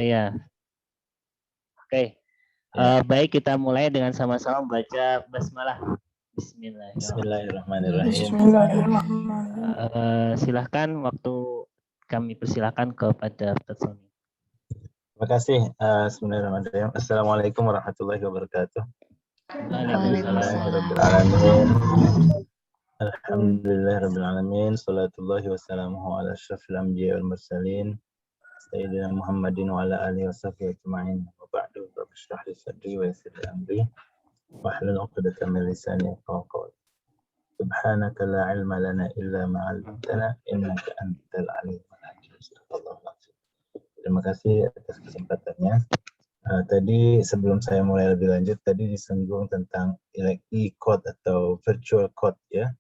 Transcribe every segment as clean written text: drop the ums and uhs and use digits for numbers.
Iya, oke. Ya. Baik, kita mulai dengan sama-sama baca basmalah. Bismillahirrahmanirrahim. Bismillahirrahmanirrahim. Silahkan waktu kami persilahkan kepada Ustaz Sony. Terima kasih. Bismillahirrahmanirrahim. Assalamualaikum warahmatullahi wabarakatuh. Alhamdulillahirrahmanirrahim. Alhamdulillahirrahmanirrahim. Salatullahi wassalamuhu ala asyrafil anbiya wal mursalin. Sayyidina Muhammadin wa ala alihi wa sahbihi ajma'in. Wa ba'du, rabbi shrah li sadri wa yassir li amri wahlul 'uqdatam min lisani yafqahu qawli. Subhanaka la ilma lana illa ma 'allamtana innaka antal alimul hakim. Terima kasih atas kesempatannya. Tadi sebelum saya mulai lebih lanjut, tadi disinggung tentang e-code atau virtual code ya.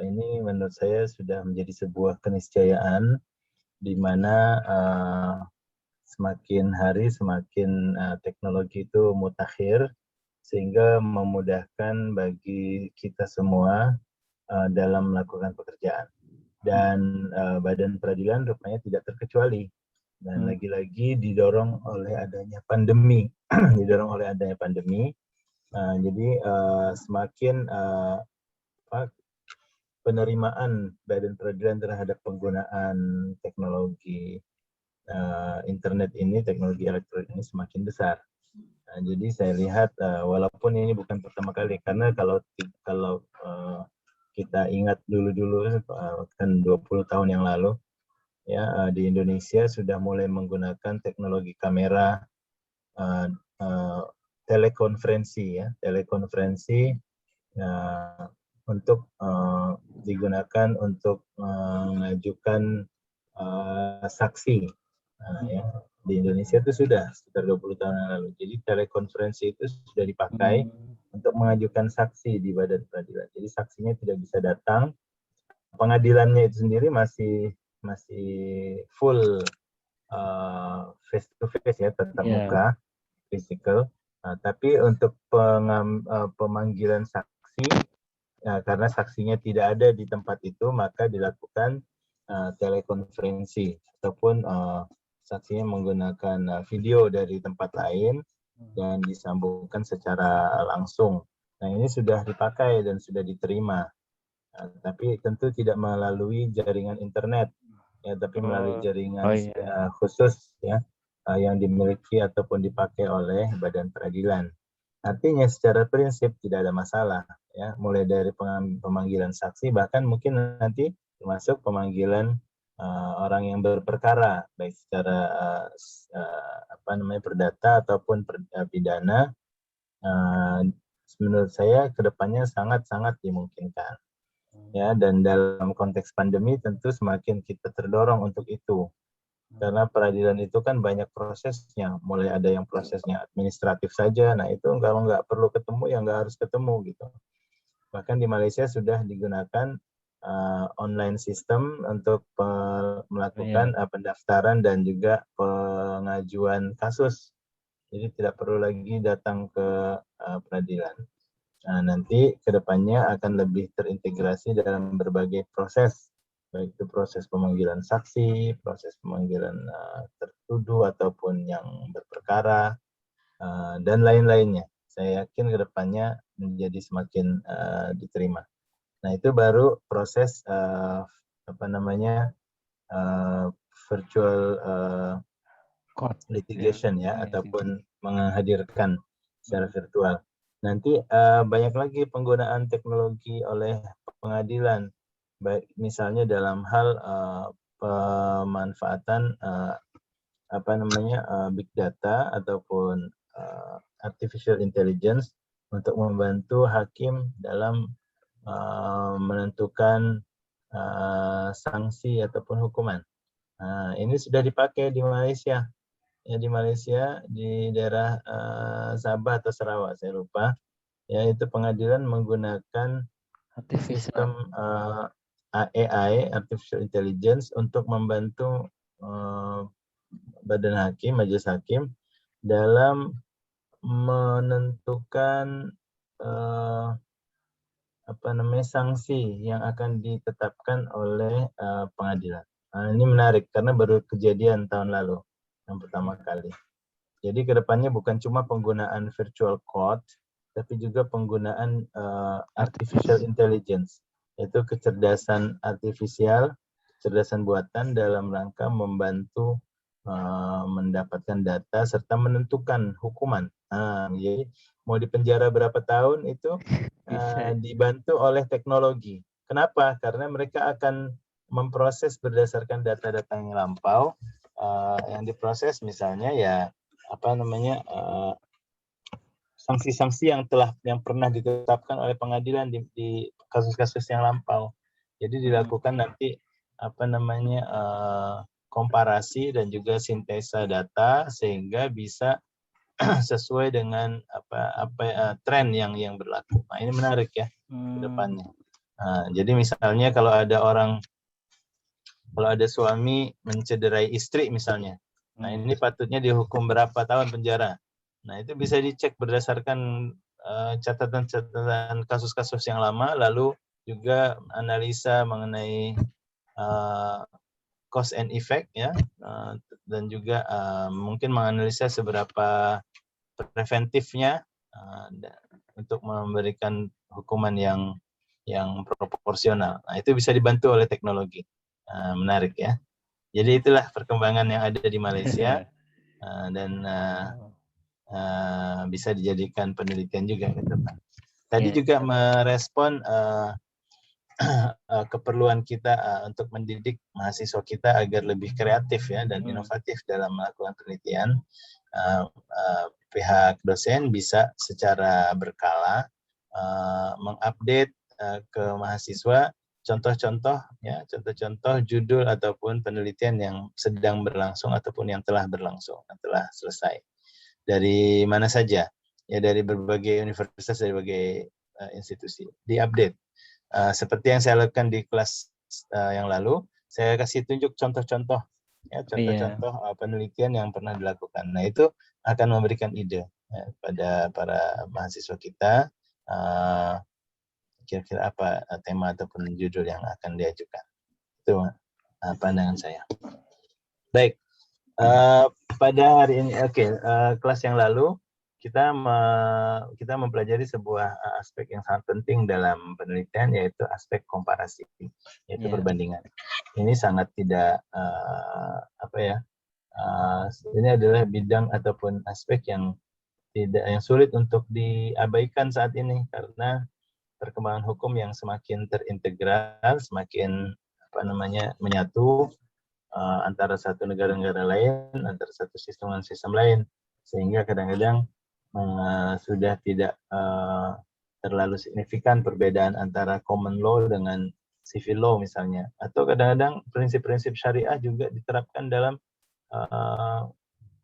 Ini menurut saya sudah menjadi sebuah keniscayaan di mana semakin hari semakin teknologi itu mutakhir sehingga memudahkan bagi kita semua dalam melakukan pekerjaan. Dan badan peradilan rupanya tidak terkecuali. Dan lagi-lagi didorong oleh adanya pandemi. Jadi semakin penerimaan badan peradilan terhadap penggunaan teknologi internet ini, teknologi elektronik ini semakin besar. Jadi saya lihat walaupun ini bukan pertama kali, karena kalau kita ingat dulu kan 20 tahun yang lalu ya, di Indonesia sudah mulai menggunakan teknologi kamera telekonferensi untuk digunakan untuk mengajukan saksi ya. Di Indonesia itu sudah sekitar 20 tahun yang lalu. Jadi telekonferensi itu sudah dipakai untuk mengajukan saksi di badan peradilan. Jadi saksinya tidak bisa datang, pengadilannya itu sendiri masih full face to face ya, tatap muka, physical. Tapi untuk pemanggilan saksi, karena saksinya tidak ada di tempat itu, maka dilakukan telekonferensi ataupun saksinya menggunakan video dari tempat lain dan disambungkan secara langsung. Nah, ini sudah dipakai dan sudah diterima. Tapi tentu tidak melalui jaringan internet ya, tapi melalui jaringan khusus ya, yang dimiliki ataupun dipakai oleh badan peradilan. Artinya secara prinsip tidak ada masalah ya, mulai dari pemanggilan saksi, bahkan mungkin nanti termasuk pemanggilan orang yang berperkara, baik secara perdata ataupun pidana. Menurut saya kedepannya sangat-sangat dimungkinkan. Ya, dan dalam konteks pandemi tentu semakin kita terdorong untuk itu. Karena peradilan itu kan banyak prosesnya, mulai ada yang prosesnya administratif saja, nah itu kalau nggak perlu ketemu ya nggak harus ketemu gitu. Bahkan di Malaysia sudah digunakan online system untuk melakukan pendaftaran dan juga pengajuan kasus. Jadi tidak perlu lagi datang ke peradilan. Nah, nanti kedepannya akan lebih terintegrasi dalam berbagai proses, baik itu proses pemanggilan saksi, proses pemanggilan tertuduh ataupun yang berperkara, dan lain-lainnya. Saya yakin kedepannya menjadi semakin diterima. Nah, itu baru proses virtual litigation ya, ataupun menghadirkan secara virtual. Nanti banyak lagi penggunaan teknologi oleh pengadilan, baik misalnya dalam hal pemanfaatan big data ataupun artificial intelligence untuk membantu hakim dalam menentukan sanksi ataupun hukuman. Ini sudah dipakai di Malaysia. Ya, di Malaysia di daerah Sabah atau Sarawak saya lupa ya, itu pengadilan menggunakan sistem AI, artificial intelligence, untuk membantu badan hakim, majelis hakim dalam menentukan sanksi yang akan ditetapkan oleh pengadilan. Ini menarik karena baru kejadian tahun lalu. yang pertama kali. Jadi kedepannya bukan cuma penggunaan virtual code, tapi juga penggunaan artificial intelligence, yaitu kecerdasan artifisial, kecerdasan buatan dalam rangka membantu mendapatkan data serta menentukan hukuman. Jadi mau dipenjara berapa tahun itu dibantu oleh teknologi. Kenapa? Karena mereka akan memproses berdasarkan data-data yang lampau, yang diproses misalnya ya sanksi-sanksi yang pernah ditetapkan oleh pengadilan di kasus-kasus yang lampau. Jadi dilakukan nanti komparasi dan juga sintesa data sehingga bisa sesuai dengan tren yang berlaku. Nah, ini menarik ya ke depannya. Jadi misalnya kalau ada suami mencederai istri misalnya, nah ini patutnya dihukum berapa tahun penjara. Nah itu bisa dicek berdasarkan catatan-catatan kasus-kasus yang lama, lalu juga analisa mengenai cause and effect ya, dan juga mungkin menganalisa seberapa preventifnya untuk memberikan hukuman yang proporsional. Nah itu bisa dibantu oleh teknologi. Menarik ya. Jadi itulah perkembangan yang ada di Malaysia dan bisa dijadikan penelitian juga gitu Pak. Tadi juga merespon keperluan kita untuk mendidik mahasiswa kita agar lebih kreatif ya dan inovatif dalam melakukan penelitian. Pihak dosen bisa secara berkala mengupdate ke mahasiswa contoh-contoh judul ataupun penelitian yang sedang berlangsung ataupun yang telah berlangsung, yang telah selesai. Dari mana saja? Ya dari berbagai universitas, dari berbagai institusi. Diupdate. Seperti yang saya lakukan di kelas yang lalu, saya kasih tunjuk contoh-contoh ya, contoh-contoh penelitian yang pernah dilakukan. Nah, itu akan memberikan ide ya, pada para mahasiswa kita kira-kira apa tema ataupun judul yang akan diajukan. Itu pandangan saya. Baik, pada hari ini, kelas yang lalu kita mempelajari sebuah aspek yang sangat penting dalam penelitian, yaitu aspek komparasi, yaitu perbandingan. Ini sangat tidak ini adalah bidang ataupun aspek yang sulit untuk diabaikan saat ini karena perkembangan hukum yang semakin terintegral, semakin menyatu antara satu negara-negara lain, antara satu sistem dan sistem lain, sehingga kadang-kadang sudah tidak terlalu signifikan perbedaan antara common law dengan civil law misalnya, atau kadang-kadang prinsip-prinsip syariah juga diterapkan dalam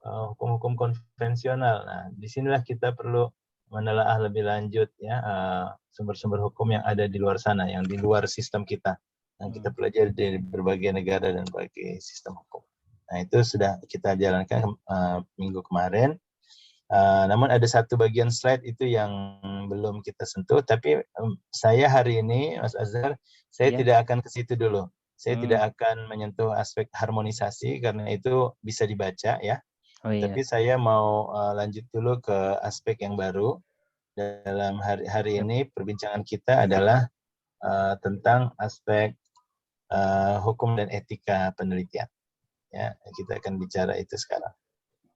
hukum-hukum konvensional. Nah, disinilah kita perlu menelaah lebih lanjut ya sumber-sumber hukum yang ada di luar sana, yang di luar sistem kita, yang kita pelajari dari berbagai negara dan berbagai sistem hukum. Nah, itu sudah kita jalankan minggu kemarin. Namun ada satu bagian slide itu yang belum kita sentuh, tapi saya hari ini, Mas Azhar, saya tidak akan ke situ dulu. Saya tidak akan menyentuh aspek harmonisasi karena itu bisa dibaca ya. Tapi saya mau lanjut dulu ke aspek yang baru. Dalam hari ini perbincangan kita adalah tentang aspek hukum dan etika penelitian. Ya, kita akan bicara itu sekarang.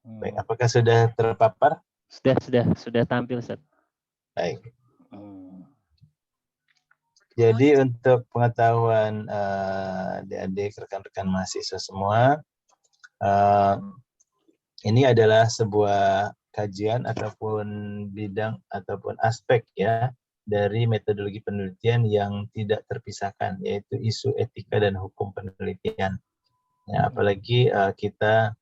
Baik, apakah sudah terpapar? Sudah tampil, Ustaz. Baik. Jadi untuk pengetahuan adik-adik, rekan-rekan mahasiswa semua, ini adalah sebuah kajian ataupun bidang ataupun aspek ya dari metodologi penelitian yang tidak terpisahkan, yaitu isu etika dan hukum penelitian. Ya, apalagi kita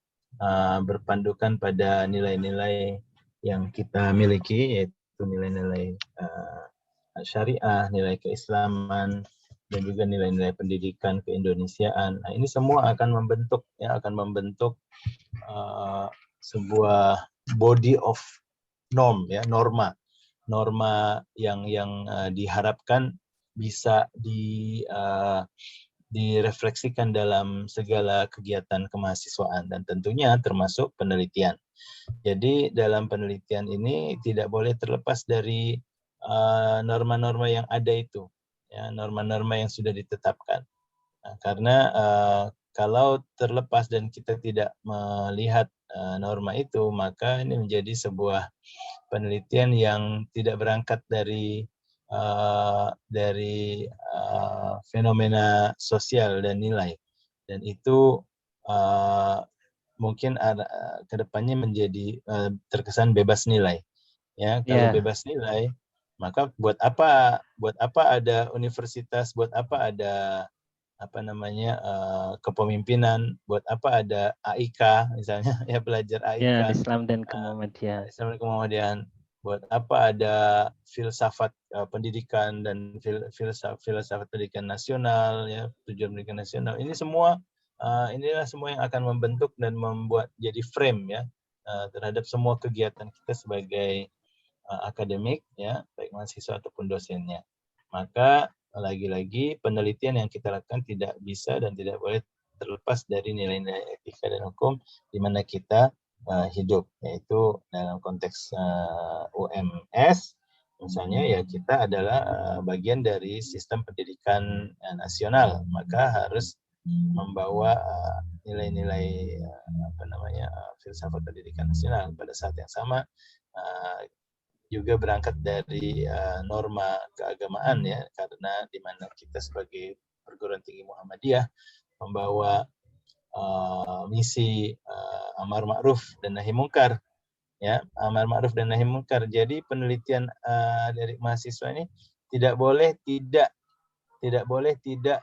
berpandukan pada nilai-nilai yang kita miliki, yaitu nilai-nilai syariah, nilai keislaman, dan juga nilai-nilai pendidikan keindonesiaan. Nah, ini semua akan membentuk sebuah body of norm ya, norma yang diharapkan bisa direfleksikan dalam segala kegiatan kemahasiswaan dan tentunya termasuk penelitian. Jadi dalam penelitian ini tidak boleh terlepas dari norma-norma yang ada itu, ya, norma-norma yang sudah ditetapkan. Nah, karena kalau terlepas dan kita tidak melihat norma itu, maka ini menjadi sebuah penelitian yang tidak berangkat dari fenomena sosial dan nilai, dan itu mungkin kedepannya menjadi terkesan bebas nilai. Ya, kalau bebas nilai, maka buat apa ada universitas, buat apa ada kepemimpinan, buat apa ada AIK misalnya, ya, belajar AIK. Islam dan Kemuhamadian. Islam dan Kemuhamadian. Buat apa ada filsafat pendidikan dan filsafat pendidikan nasional, ya, tujuan pendidikan nasional. Ini semua inilah semua yang akan membentuk dan membuat jadi frame, ya, terhadap semua kegiatan kita sebagai akademik, ya, baik mahasiswa ataupun dosennya. Maka lagi-lagi penelitian yang kita lakukan tidak bisa dan tidak boleh terlepas dari nilai-nilai etika dan hukum di mana kita hidup, yaitu dalam konteks UMS misalnya, ya, kita adalah bagian dari sistem pendidikan nasional, maka harus membawa nilai-nilai filsafat pendidikan nasional. Pada saat yang sama juga berangkat dari norma keagamaan, ya, karena di mana kita sebagai perguruan tinggi Muhammadiyah membawa misi amar ma'ruf dan nahi mungkar, ya, amar ma'ruf dan nahi mungkar. Jadi penelitian dari mahasiswa ini tidak boleh tidak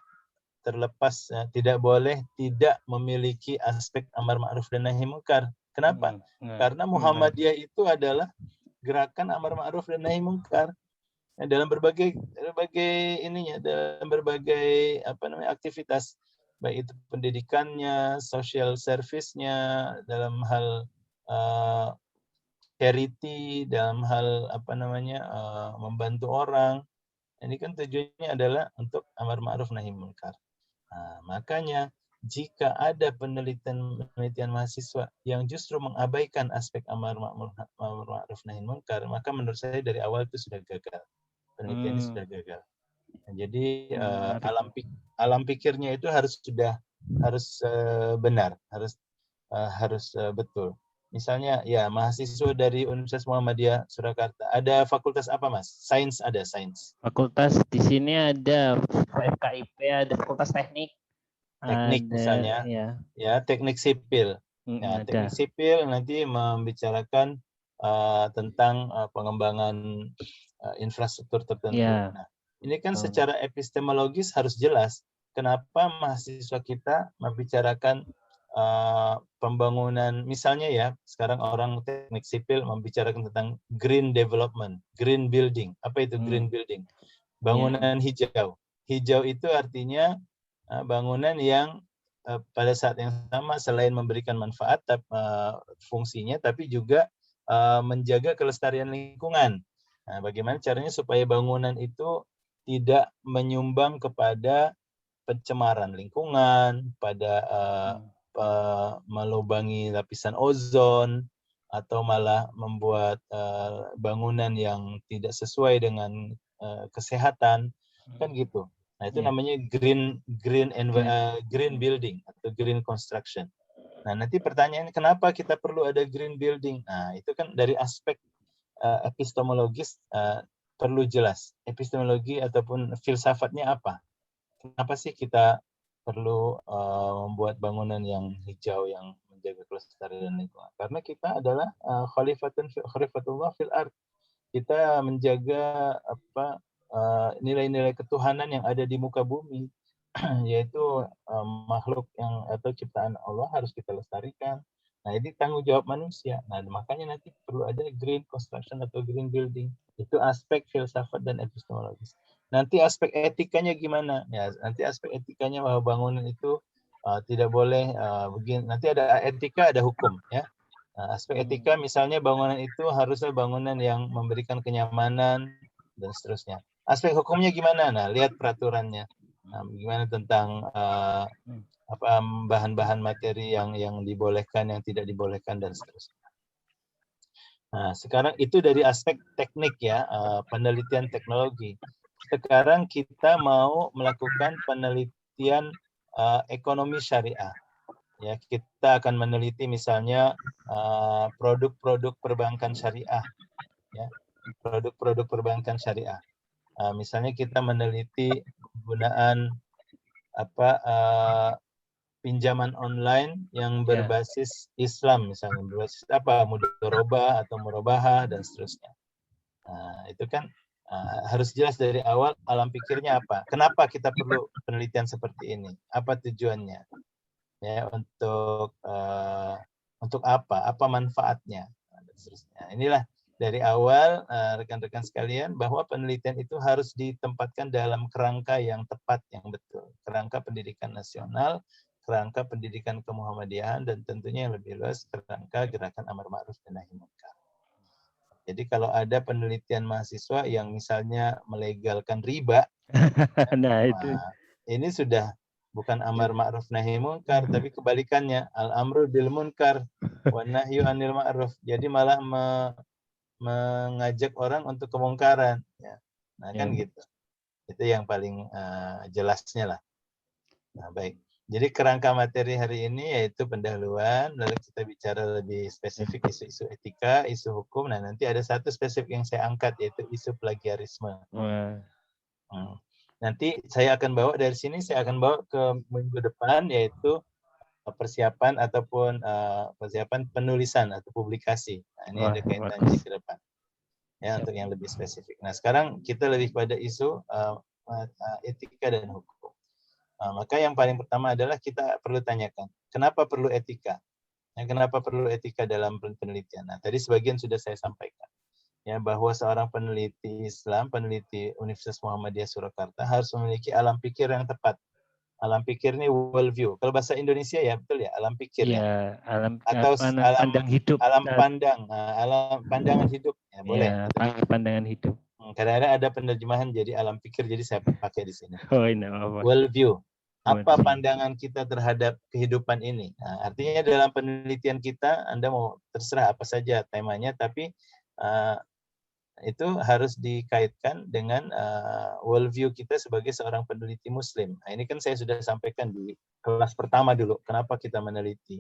terlepas, tidak boleh tidak memiliki aspek amar ma'ruf dan nahi mungkar. Kenapa? Karena Muhammadiyah itu adalah gerakan amar ma'ruf dan nahi mungkar dalam berbagai aktivitas, baik itu pendidikannya, social service-nya, dalam hal charity, dalam hal membantu orang. Ini kan tujuannya adalah untuk amar ma'ruf nahi mungkar. Nah, makanya jika ada penelitian mahasiswa yang justru mengabaikan aspek amar ma'ruf nahi mungkar, maka menurut saya dari awal itu sudah gagal. Penelitiannya sudah gagal. Nah, jadi alam pikirnya itu harus benar, harus betul. Misalnya, ya, mahasiswa dari Universitas Muhammadiyah Surakarta, ada fakultas apa, Mas? Sains, ada sains. Fakultas di sini ada FKIP, ada fakultas teknik. Teknik ada, misalnya, ya, teknik sipil. Nah, teknik sipil nanti membicarakan tentang pengembangan infrastruktur tertentu. Nah, ini kan secara epistemologis harus jelas kenapa mahasiswa kita membicarakan pembangunan, misalnya, ya, sekarang orang teknik sipil membicarakan tentang green development, green building. Apa itu green building? Bangunan hijau. Hijau itu artinya bangunan yang pada saat yang sama selain memberikan manfaat fungsinya, tapi juga menjaga kelestarian lingkungan. Nah, bagaimana caranya supaya bangunan itu tidak menyumbang kepada pencemaran lingkungan, pada melubangi lapisan ozon, atau malah membuat bangunan yang tidak sesuai dengan kesehatan, kan gitu. Nah, itu namanya green building atau green construction. Nah, nanti pertanyaannya, kenapa kita perlu ada green building? Nah, itu kan dari aspek epistemologis perlu jelas. Epistemologi ataupun filsafatnya apa? Kenapa sih kita perlu membuat bangunan yang hijau yang menjaga kelestarian lingkungan? Karena kita adalah khalifatullah fil ard. Kita menjaga nilai-nilai ketuhanan yang ada di muka bumi, yaitu makhluk atau ciptaan Allah harus kita lestarikan. Nah, ini tanggung jawab manusia. Nah, makanya nanti perlu ada green construction atau green building. Itu aspek filsafat dan epistemologis. Nanti aspek etikanya gimana? Ya, nanti aspek etikanya bahwa bangunan itu tidak boleh begini. Nanti ada etika, ada hukum, ya. Nah, aspek etika misalnya bangunan itu harusnya bangunan yang memberikan kenyamanan dan seterusnya. Aspek hukumnya gimana? Nah, lihat peraturannya. Nah, gimana tentang apa bahan-bahan materi yang dibolehkan, yang tidak dibolehkan dan seterusnya. Nah, sekarang itu dari aspek teknik ya, penelitian teknologi. Sekarang kita mau melakukan penelitian ekonomi syariah. Ya, kita akan meneliti misalnya produk-produk perbankan syariah, ya, produk-produk perbankan syariah. Misalnya kita meneliti penggunaan pinjaman online yang berbasis Islam, misalnya berbasis mudharabah atau murabahah dan seterusnya. Itu kan harus jelas dari awal alam pikirnya apa. Kenapa kita perlu penelitian seperti ini? Apa tujuannya? Ya, untuk apa manfaatnya? Dan seterusnya. Inilah dari awal rekan-rekan sekalian bahwa penelitian itu harus ditempatkan dalam kerangka yang tepat, yang betul. Kerangka pendidikan nasional, kerangka pendidikan kemuhammadiyahan, dan tentunya yang lebih luas kerangka gerakan amar ma'ruf dan nahi munkar. Jadi kalau ada penelitian mahasiswa yang misalnya melegalkan riba, nah itu ini sudah bukan amar ma'ruf nahi munkar, tapi kebalikannya, al-amru bil munkar wa nahyu anil ma'ruf. Jadi malah mengajak orang untuk kemungkaran. Ya. Nah kan gitu. Itu yang paling jelasnya lah. Nah baik. Jadi kerangka materi hari ini yaitu pendahuluan, lalu kita bicara lebih spesifik isu-isu etika, isu hukum. Nah nanti ada satu spesifik yang saya angkat yaitu isu plagiarisme. Nanti saya akan bawa dari sini, saya akan bawa ke minggu depan yaitu persiapan ataupun persiapan penulisan atau publikasi. Nah ini ada kaitannya ke depan. Ya untuk yang lebih spesifik. Nah sekarang kita lebih pada isu etika dan hukum. Maka yang paling pertama adalah kita perlu tanyakan, kenapa perlu etika? Kenapa perlu etika dalam penelitian? Nah, tadi sebagian sudah saya sampaikan. Ya, bahwa seorang peneliti Islam, peneliti Universitas Muhammadiyah Surakarta harus memiliki alam pikir yang tepat. Alam pikir ini world view. Kalau bahasa Indonesia ya betul ya, alam pikir ya. Atau pandang hidup. Alam pandangan hidup. Ya, boleh. Pandangan hidup. Kadang-kadang ada penerjemahan jadi alam pikir, jadi saya pakai di sini. Oh, ini apa? World view. Apa pandangan kita terhadap kehidupan ini? Nah, artinya dalam penelitian kita, Anda mau terserah apa saja temanya, tapi itu harus dikaitkan dengan world view kita sebagai seorang peneliti Muslim. Nah, ini kan saya sudah sampaikan di kelas pertama dulu. Kenapa kita meneliti?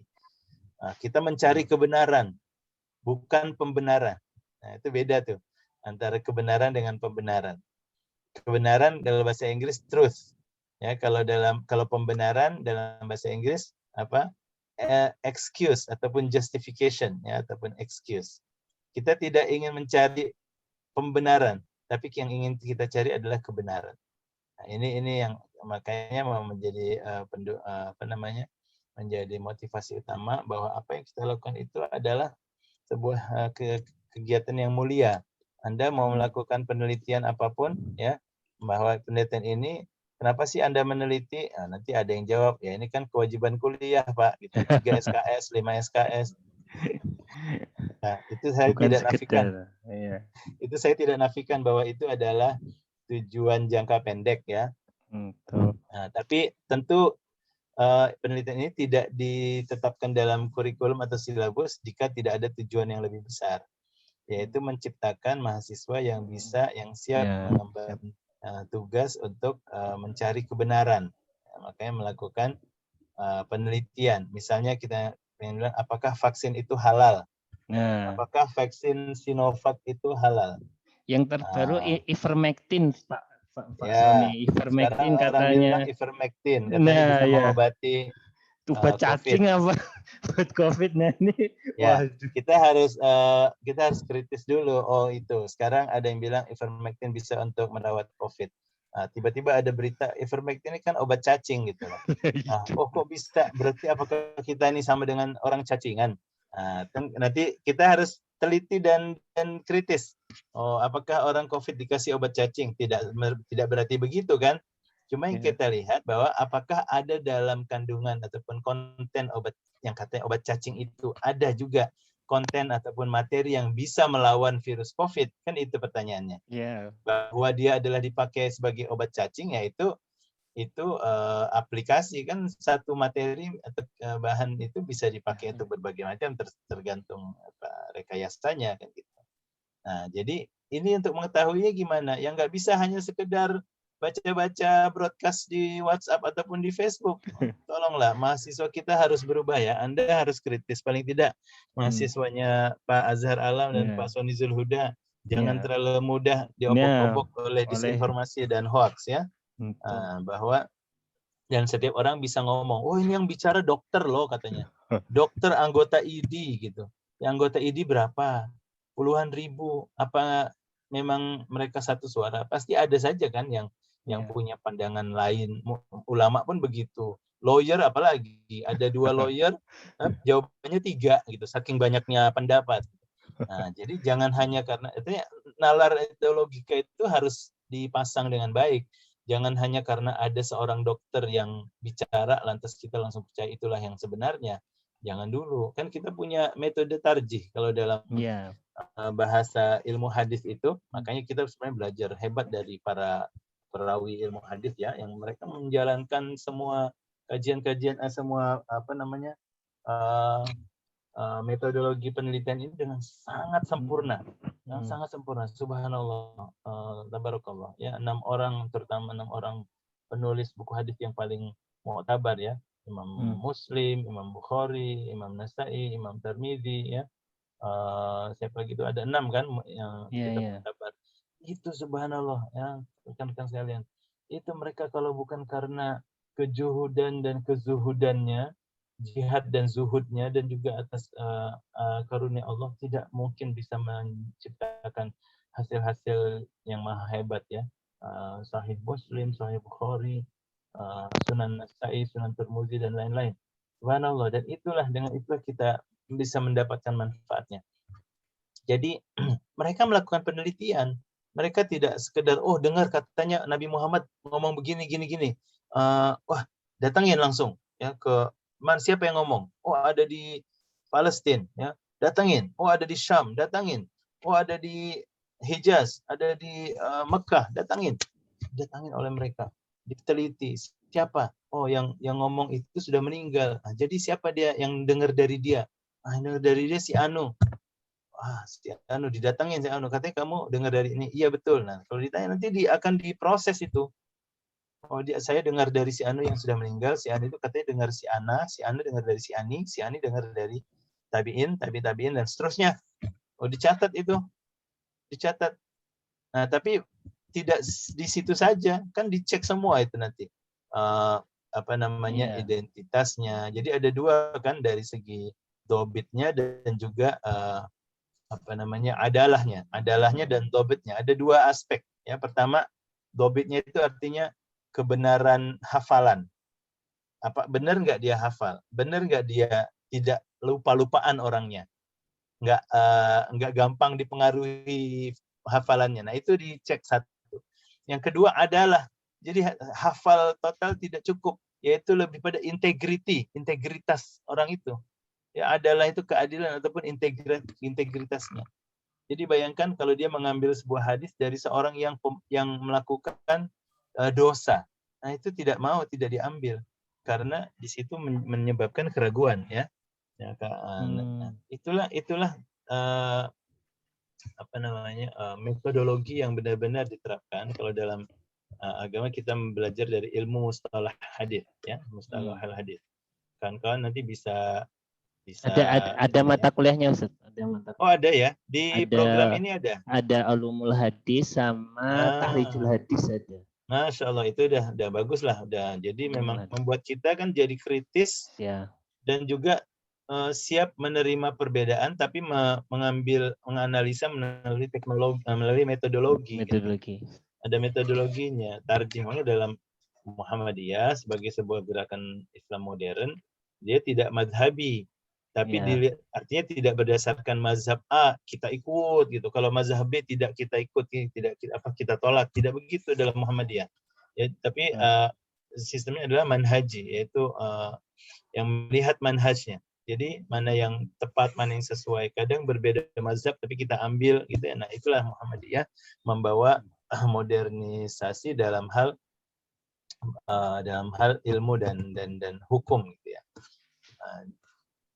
Kita mencari kebenaran, bukan pembenaran. Nah, itu beda tuh antara kebenaran dengan pembenaran. Kebenaran dalam bahasa Inggris truth. Ya, kalau pembenaran dalam bahasa Inggris apa? Excuse ataupun justification ya, ataupun excuse. Kita tidak ingin mencari pembenaran, tapi yang ingin kita cari adalah kebenaran. Nah, ini yang makanya menjadi menjadi motivasi utama bahwa apa yang kita lakukan itu adalah sebuah kegiatan yang mulia. Anda mau melakukan penelitian apapun ya, bahwa penelitian ini kenapa sih Anda meneliti? Nah, nanti ada yang jawab, ya ini kan kewajiban kuliah, Pak. Gitu. 3 SKS, 5 SKS. Nah, itu saya tidak nafikan. Iya. Itu saya tidak nafikan bahwa itu adalah tujuan jangka pendek ya. Nah, tapi tentu penelitian ini tidak ditetapkan dalam kurikulum atau silabus jika tidak ada tujuan yang lebih besar, yaitu menciptakan mahasiswa yang siap mengemban tugas untuk mencari kebenaran. Makanya melakukan penelitian. Misalnya kita ingin bilang, apakah vaksin itu halal? Apakah vaksin Sinovac itu halal? Yang terbaru ivermectin, Pak Ya, Sony. Ivermectin katanya. Ivermectin katanya bisa mengobati obat cacing apa buat COVID. Nah ini ya, kita harus kritis dulu. Oh itu sekarang ada yang bilang ivermectin bisa untuk merawat COVID. Tiba-tiba ada berita ivermectin ini kan obat cacing gitu loh. Kok bisa? Berarti apakah kita ini sama dengan orang cacingan? Nanti kita harus teliti dan kritis. Apakah orang COVID dikasih obat cacing? Tidak berarti begitu kan? Cuma yang kita lihat bahwa apakah ada dalam kandungan ataupun konten obat yang katanya obat cacing itu ada juga konten ataupun materi yang bisa melawan virus COVID, kan itu pertanyaannya. Bahwa dia adalah dipakai sebagai obat cacing, yaitu itu aplikasi kan, satu materi atau bahan itu bisa dipakai untuk berbagai macam tergantung rekayasanya kan gitu. Nah, jadi ini untuk mengetahuinya gimana? Yang nggak bisa hanya sekedar baca-baca broadcast di WhatsApp ataupun di Facebook. Tolonglah, mahasiswa kita harus berubah ya. Anda harus kritis. Paling tidak mahasiswanya Pak Azhar Alam dan Pak Soni Zulhuda jangan terlalu mudah diobok-obok oleh disinformasi dan hoax ya. Bahwa dan setiap orang bisa ngomong, oh ini yang bicara dokter loh katanya. Dokter anggota ID gitu. Yang anggota ID berapa? Puluhan ribu. Apa memang mereka satu suara? Pasti ada saja kan yang punya pandangan lain. Ulama pun begitu. Lawyer apalagi. Ada 2 lawyer, jawabannya 3 gitu. Saking banyaknya pendapat. Nah, jadi jangan hanya karena itu nalar logika itu harus dipasang dengan baik. Jangan hanya karena ada seorang dokter yang bicara lantas kita langsung percaya itulah yang sebenarnya. Jangan dulu. Kan kita punya metode tarjih kalau dalam bahasa ilmu hadis itu. Makanya kita sebenarnya belajar hebat dari para perawi ilmu hadis ya, yang mereka menjalankan semua kajian-kajian semua metodologi penelitian ini dengan sangat sempurna. Sangat sempurna, subhanallah, tabarakallah. Ya, 6 orang, terutama 6 orang penulis buku hadis yang paling mu'tabar ya. Imam Muslim, Imam Bukhari, Imam Nasai, Imam Tirmidzi ya. Siapa gitu, ada 6 kan yang kita mu'tabar. Itu subhanallah ya, rekan-rekan sekalian. Itu mereka kalau bukan karena kejuhudan dan kezuhudannya, jihad dan zuhudnya, dan juga atas karunia Allah, tidak mungkin bisa menciptakan hasil-hasil yang maha hebat ya. Sahih Muslim, Sahih Bukhari, Sunan Nasai, Sunan Tirmidzi dan lain-lain. Subhanallah, dan dengan itulah kita bisa mendapatkan manfaatnya. Jadi mereka melakukan penelitian. Mereka tidak sekedar dengar katanya Nabi Muhammad ngomong begini gini. Wah, datangin langsung ya ke siapa yang ngomong? Oh, ada di Palestina, ya. Datangin. Oh, ada di Syam, datangin. Oh, ada di Hijaz, ada di Mekah, datangin. Datangin oleh mereka. Diteliti. Siapa? Oh, yang ngomong itu sudah meninggal. Nah, jadi siapa dia yang dengar dari dia? Dengar dari dia si Anu. Si Anu, didatangin si Anu. Katanya kamu dengar dari ini. Iya, betul. Nah, kalau ditanya nanti akan diproses itu. Oh, saya dengar dari si Anu yang sudah meninggal, si Anu itu katanya dengar si Anu dengar dari si Ani dengar dari tabiin, dan seterusnya. Oh, dicatat itu. Dicatat. Nah, tapi tidak di situ saja, kan dicek semua itu nanti. Identitasnya. Jadi ada 2 kan, dari segi dobitnya dan juga adalahnya dan dobitnya. Ada 2 aspek. Ya, pertama, dobitnya itu artinya kebenaran hafalan. Apa benar nggak dia hafal? Benar nggak dia tidak lupa-lupaan orangnya? Nggak gampang dipengaruhi hafalannya. Nah, itu dicek 1. Yang kedua adalah, jadi hafal total tidak cukup, yaitu lebih pada integritas orang itu. Ya, adalah itu keadilan ataupun integritasnya. Jadi bayangkan kalau dia mengambil sebuah hadis dari seorang yang melakukan dosa. Nah, itu tidak diambil karena di situ menyebabkan keraguan ya. Nah, itulah metodologi yang benar-benar diterapkan kalau dalam agama. Kita belajar dari ilmu mustalah hadis ya, mustalah hadis. Kawan-kawan nanti bisa ada mata kuliahnya, Ustaz. Ada ya di program ini ada ulumul hadis sama tahrijul hadis ada. Masya Allah, itu udah bagus lah. Jadi memang membuat kita kan jadi kritis ya. Dan juga siap menerima perbedaan, tapi menganalisa melalui metodologi. Gitu. Ada metodologinya. Tarjihnya dalam Muhammadiyah sebagai sebuah gerakan Islam modern, dia tidak madhabi. Tapi artinya tidak berdasarkan mazhab A kita ikut gitu. Kalau mazhab B tidak kita ikut, kita tolak. Tidak begitu dalam Muhammadiyah. Ya, tapi sistemnya adalah manhaji, yaitu yang melihat manhajnya. Jadi mana yang tepat, mana yang sesuai. Kadang berbeda mazhab tapi kita ambil gitu ya. Nah, itulah Muhammadiyah membawa modernisasi dalam hal dalam hal ilmu dan hukum gitu ya.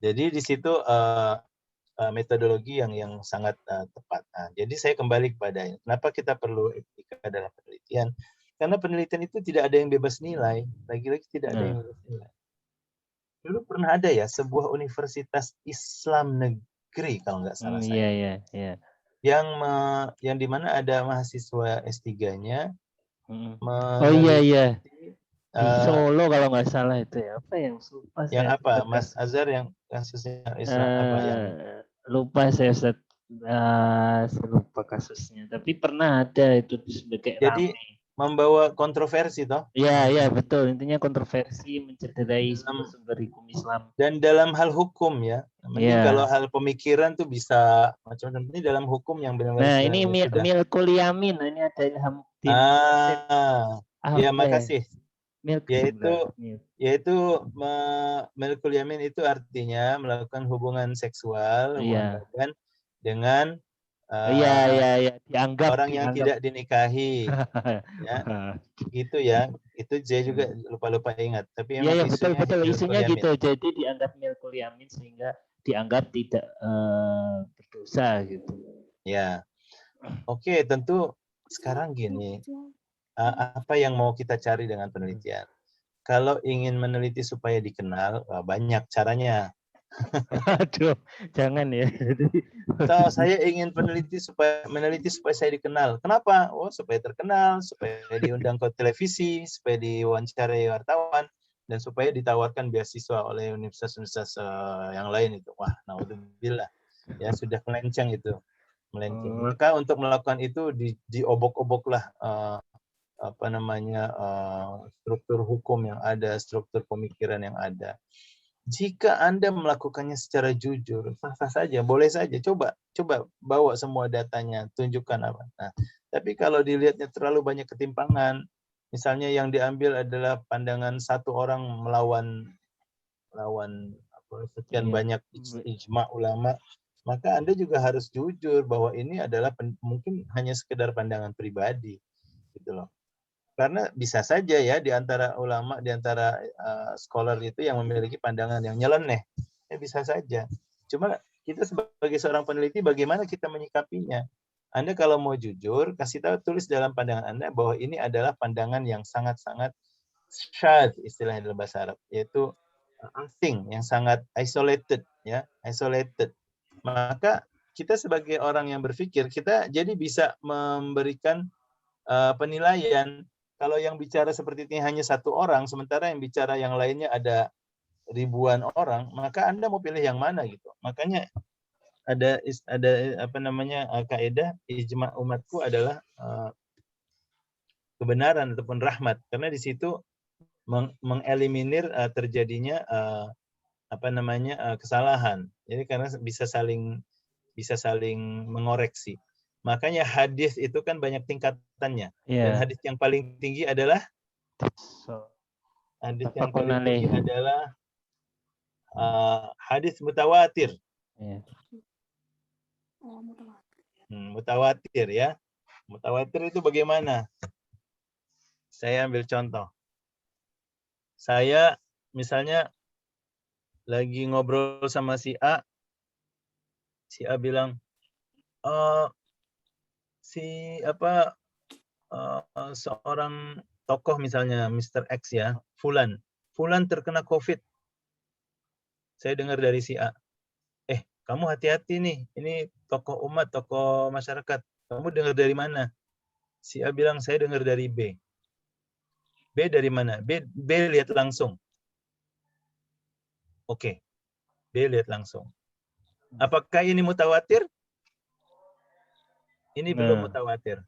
Jadi di situ metodologi yang sangat tepat. Jadi saya kembali kepada ini. Kenapa kita perlu etika dalam penelitian? Karena penelitian itu tidak ada yang bebas nilai. Lagi-lagi tidak ada yang bebas nilai. Dulu pernah ada ya sebuah universitas Islam negeri kalau nggak salah saya. Iya. Yang di mana ada mahasiswa S3-nya. Oh iya. Di Solo kalau nggak salah itu ya. Apa yang lupa yang saya. apa? Mas Azhar yang kasusnya Islam apa yang lupa saya Ustaz. Saya lupa kasusnya. Tapi pernah ada itu sebagai jadi rame. membawa kontroversi toh? Iya betul. Intinya kontroversi mencederai sumber hukum Islam. Dan dalam hal hukum ya. Mungkin kalau hal pemikiran tuh bisa macam-macam. Ini dalam hukum yang benar-benar. Nah ini Milkul Yamin. Ini ada Ilham. Ya makasih. Yaitu Milkul Yamin itu artinya melakukan hubungan seksual, hubungan badan dengan dianggap orang yang tidak dinikahi. Ya. Gitu ya. Itu saya juga lupa ingat. Tapi iya betul isunya gitu. Jadi dianggap Milkul Yamin sehingga dianggap tidak berdosa gitu. Ya. Oke, tentu sekarang gini. Apa yang mau kita cari dengan penelitian? Kalau ingin meneliti supaya dikenal, banyak caranya. Aduh, jangan ya. So, saya ingin meneliti supaya saya dikenal. Kenapa? Oh, supaya terkenal, supaya diundang ke televisi, supaya diwawancarai wartawan, dan supaya ditawarkan beasiswa oleh universitas-universitas yang lain itu. Wah, naudzubillah. Ya sudah melenceng itu. Maka untuk melakukan itu diobok-oboklah struktur hukum yang ada, struktur pemikiran yang ada. Jika Anda melakukannya secara jujur, sah-sah saja, boleh saja. Coba bawa semua datanya, tunjukkan apa. Nah, tapi kalau dilihatnya terlalu banyak ketimpangan, misalnya yang diambil adalah pandangan satu orang melawan sekian banyak ijma ulama, maka Anda juga harus jujur bahwa ini adalah mungkin hanya sekedar pandangan pribadi, gitu loh. Karena bisa saja ya di antara ulama, di antara scholar itu yang memiliki pandangan yang nyeleneh. Ya bisa saja. Cuma kita sebagai seorang peneliti bagaimana kita menyikapinya. Anda kalau mau jujur, kasih tahu, tulis dalam pandangan Anda bahwa ini adalah pandangan yang sangat-sangat syadz, istilahnya dalam bahasa Arab, yaitu asing, yang sangat isolated, ya, isolated. Maka kita sebagai orang yang berpikir, kita jadi bisa memberikan penilaian. Kalau yang bicara seperti ini hanya satu orang, sementara yang bicara yang lainnya ada ribuan orang, maka Anda mau pilih yang mana gitu. Makanya ada kaidah ijma umatku adalah kebenaran ataupun rahmat, karena di situ mengeliminir terjadinya kesalahan. Jadi karena bisa saling mengoreksi. Makanya hadis itu kan banyak tingkatannya. Dan hadis yang paling tinggi adalah hadis mutawatir. Mutawatir ya. Mutawatir itu bagaimana? Saya ambil contoh. Saya misalnya lagi ngobrol sama si A bilang, seorang tokoh misalnya Mr. X ya, Fulan terkena COVID. Saya dengar dari si A, kamu hati-hati nih, ini tokoh umat, tokoh masyarakat. Kamu dengar dari mana? Si A bilang, saya dengar dari B. B dari mana? B lihat langsung. Oke, B lihat langsung. Apakah ini mutawatir? Ini belum mutawatir.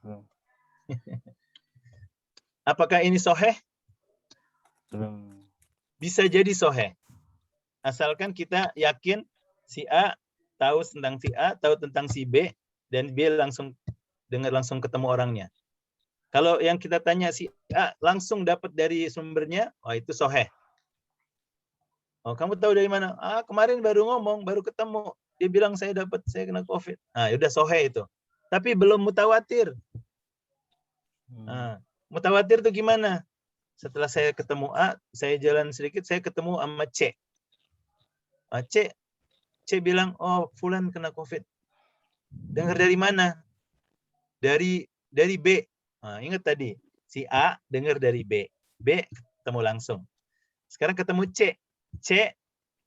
Apakah ini soheh? Bisa jadi soheh. Asalkan kita yakin si A tahu tentang si A, tahu tentang si B, dan B langsung dengar, langsung ketemu orangnya. Kalau yang kita tanya si A langsung dapat dari sumbernya, itu soheh. Oh, kamu tahu dari mana? Kemarin baru ngomong, baru ketemu. Dia bilang saya kena COVID. Udah soheh itu. Tapi belum mutawatir. Mutawatir itu gimana? Setelah saya ketemu A, saya jalan sedikit, saya ketemu sama C. C bilang, oh Fulan kena COVID. Dengar dari mana? Dari B. Nah, ingat tadi, si A dengar dari B. B ketemu langsung. Sekarang ketemu C. C,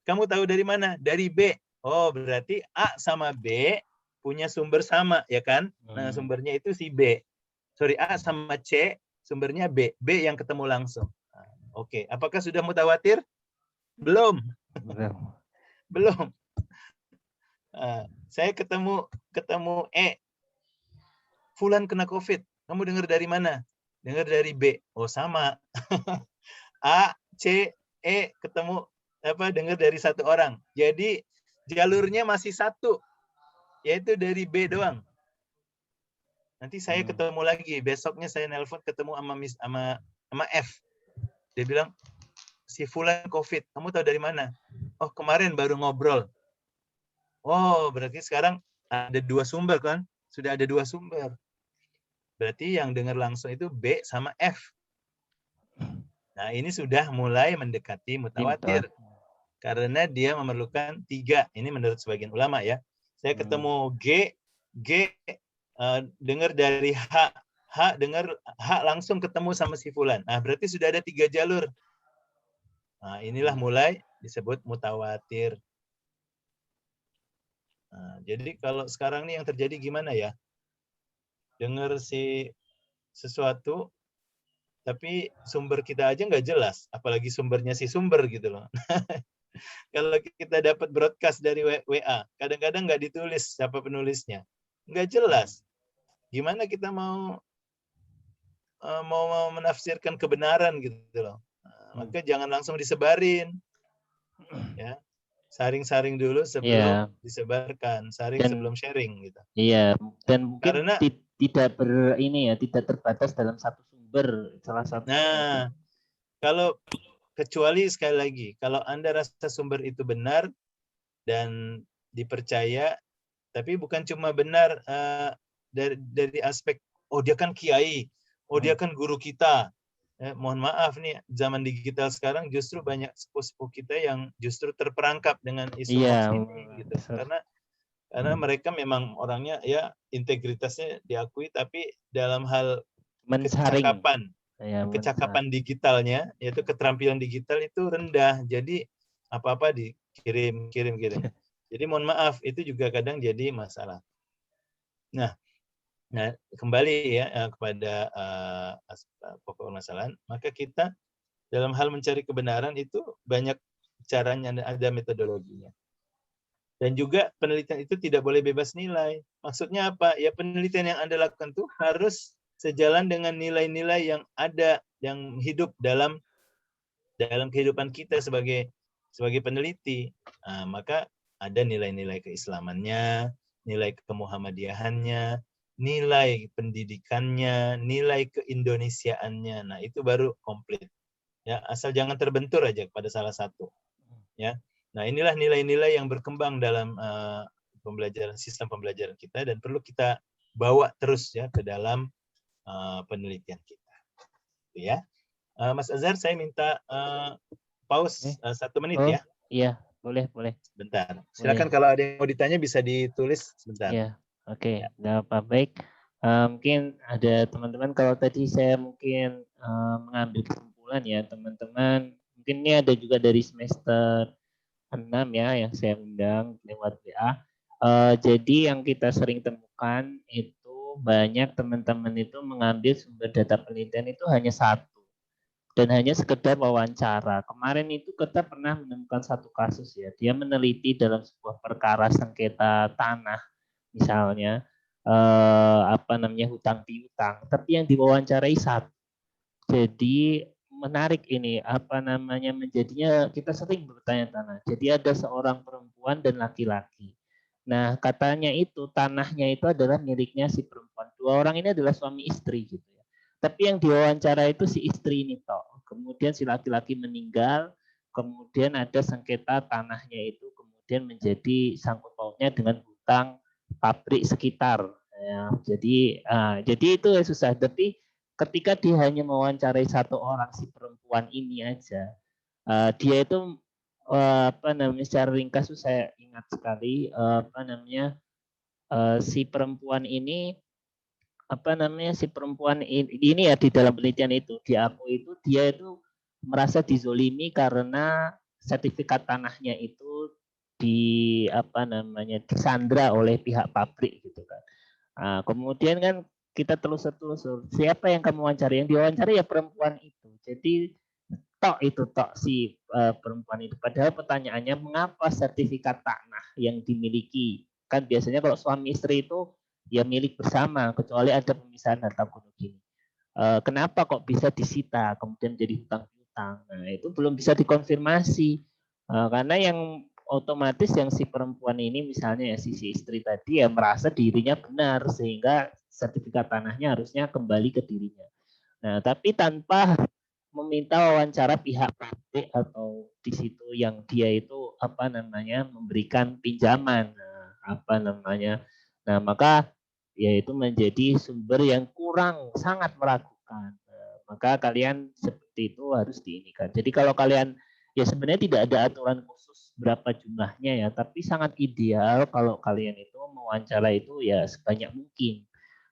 kamu tahu dari mana? Dari B. Oh, berarti A sama B punya sumber sama, ya kan? Nah, sumbernya itu si B. Sorry, A sama C, sumbernya B. B yang ketemu langsung. Oke, apakah sudah mutawatir? Belum. Belum. Saya ketemu E. Fulan kena COVID. Kamu dengar dari mana? Dengar dari B. Oh, sama. A, C, E ketemu dengar dari satu orang. Jadi jalurnya masih satu, yaitu dari B doang. Nanti saya ketemu lagi, besoknya saya nelpon ketemu sama F. Dia bilang, si Fulan COVID, kamu tahu dari mana? Oh, kemarin baru ngobrol. Oh, berarti sekarang ada 2 sumber kan? Sudah ada 2 sumber. Berarti yang dengar langsung itu B sama F. Nah, ini sudah mulai mendekati mutawatir. Karena dia memerlukan 3. Ini menurut sebagian ulama ya. Saya ketemu G dengar dari H langsung ketemu sama si Fulan. Nah, berarti sudah ada 3 jalur. Nah, inilah mulai disebut mutawatir. Nah, jadi kalau sekarang nih yang terjadi gimana ya? Dengar sesuatu, tapi sumber kita aja nggak jelas, apalagi sumbernya si sumber gitu loh. Kalau kita dapat broadcast dari WA, kadang-kadang nggak ditulis siapa penulisnya, nggak jelas. Gimana kita mau menafsirkan kebenaran gitu loh. Nah, maka jangan langsung disebarin, ya. Saring-saring dulu sebelum disebarkan, saring sebelum sharing gitu. Iya, dan mungkin Karena tidak tidak terbatas dalam satu sumber, salah satu. Nah, kalau kecuali sekali lagi, kalau Anda rasa sumber itu benar dan dipercaya, tapi bukan cuma benar dari aspek, oh dia kan kiai, oh dia kan guru kita. Mohon maaf nih, zaman digital sekarang justru banyak sepuh-sepuh kita yang justru terperangkap dengan isu hoax ini, gitu. Karena mereka memang orangnya ya integritasnya diakui, tapi dalam hal kecakapan digitalnya, yaitu keterampilan digital itu rendah. Jadi apa-apa dikirim. Jadi mohon maaf, itu juga kadang jadi masalah. Nah kembali ya kepada pokok permasalahan, maka kita dalam hal mencari kebenaran itu banyak caranya, ada metodologinya. Dan juga penelitian itu tidak boleh bebas nilai. Maksudnya apa? Ya penelitian yang Anda lakukan itu harus sejalan dengan nilai-nilai yang ada, yang hidup dalam kehidupan kita sebagai peneliti. Nah, maka ada nilai-nilai keislamannya, nilai kemuhammadiyahannya, nilai pendidikannya, nilai keindonesiaannya. Nah, itu baru komplit. Ya, asal jangan terbentur aja pada salah satu. Ya. Nah, inilah nilai-nilai yang berkembang dalam sistem pembelajaran kita dan perlu kita bawa terus ya ke dalam penelitian kita. Ya. Mas Azhar, saya minta pause 1 menit ya. Iya, boleh. Bentar. Silakan kalau ada yang mau ditanya bisa ditulis sebentar. Iya, oke. Nggak apa, baik. Mungkin ada teman-teman, kalau tadi saya mungkin mengambil kesimpulan ya teman-teman, mungkin ini ada juga dari semester 6 ya yang saya undang lewat WA. Jadi yang kita sering temukan itu banyak teman-teman itu mengambil sumber data penelitian itu hanya satu dan hanya sekedar wawancara. Kemarin itu kita pernah menemukan satu kasus ya, dia meneliti dalam sebuah perkara sengketa tanah misalnya hutang piutang, tapi yang diwawancarai satu. Jadi menarik ini menjadinya kita sering bertanya-tanya. Jadi ada seorang perempuan dan laki-laki. Nah, katanya itu tanahnya itu adalah miliknya si perempuan. 2 orang ini adalah suami istri gitu ya. Tapi yang diwawancara itu si istri ini toh. Kemudian si laki-laki meninggal, kemudian ada sengketa tanahnya itu kemudian menjadi sangkut pautnya dengan hutang pabrik sekitar. Ya, jadi itu susah. Tapi ketika dia hanya mewawancarai satu orang si perempuan ini aja, dia itu apa namanya secara ringkas tuh saya ingat sekali apa namanya si perempuan ini apa namanya si perempuan ini ya di dalam penelitian itu diakui itu dia itu merasa dizolimi karena sertifikat tanahnya itu di apa namanya disandra oleh pihak pabrik gitu kan. Nah, kemudian kan kita telusur siapa yang kamu wawancari, yang diwawancara ya perempuan itu. Jadi tok si perempuan itu. Padahal pertanyaannya mengapa sertifikat tanah yang dimiliki, kan biasanya kalau suami istri itu ya milik bersama kecuali ada pemisahan harta gunung gini. Kenapa kok bisa disita kemudian jadi hutang piutang? Nah itu belum bisa dikonfirmasi karena yang otomatis yang si perempuan ini misalnya ya si istri tadi ya merasa dirinya benar sehingga sertifikat tanahnya harusnya kembali ke dirinya. Nah tapi tanpa meminta wawancara pihak pabrik atau di situ yang dia itu apa namanya memberikan pinjaman, apa namanya, nah maka yaitu menjadi sumber yang kurang sangat meragukan. Maka kalian seperti itu harus diinikan. Jadi kalau kalian ya sebenarnya tidak ada aturan khusus berapa jumlahnya ya, tapi sangat ideal kalau kalian itu mewawancara itu ya sebanyak mungkin.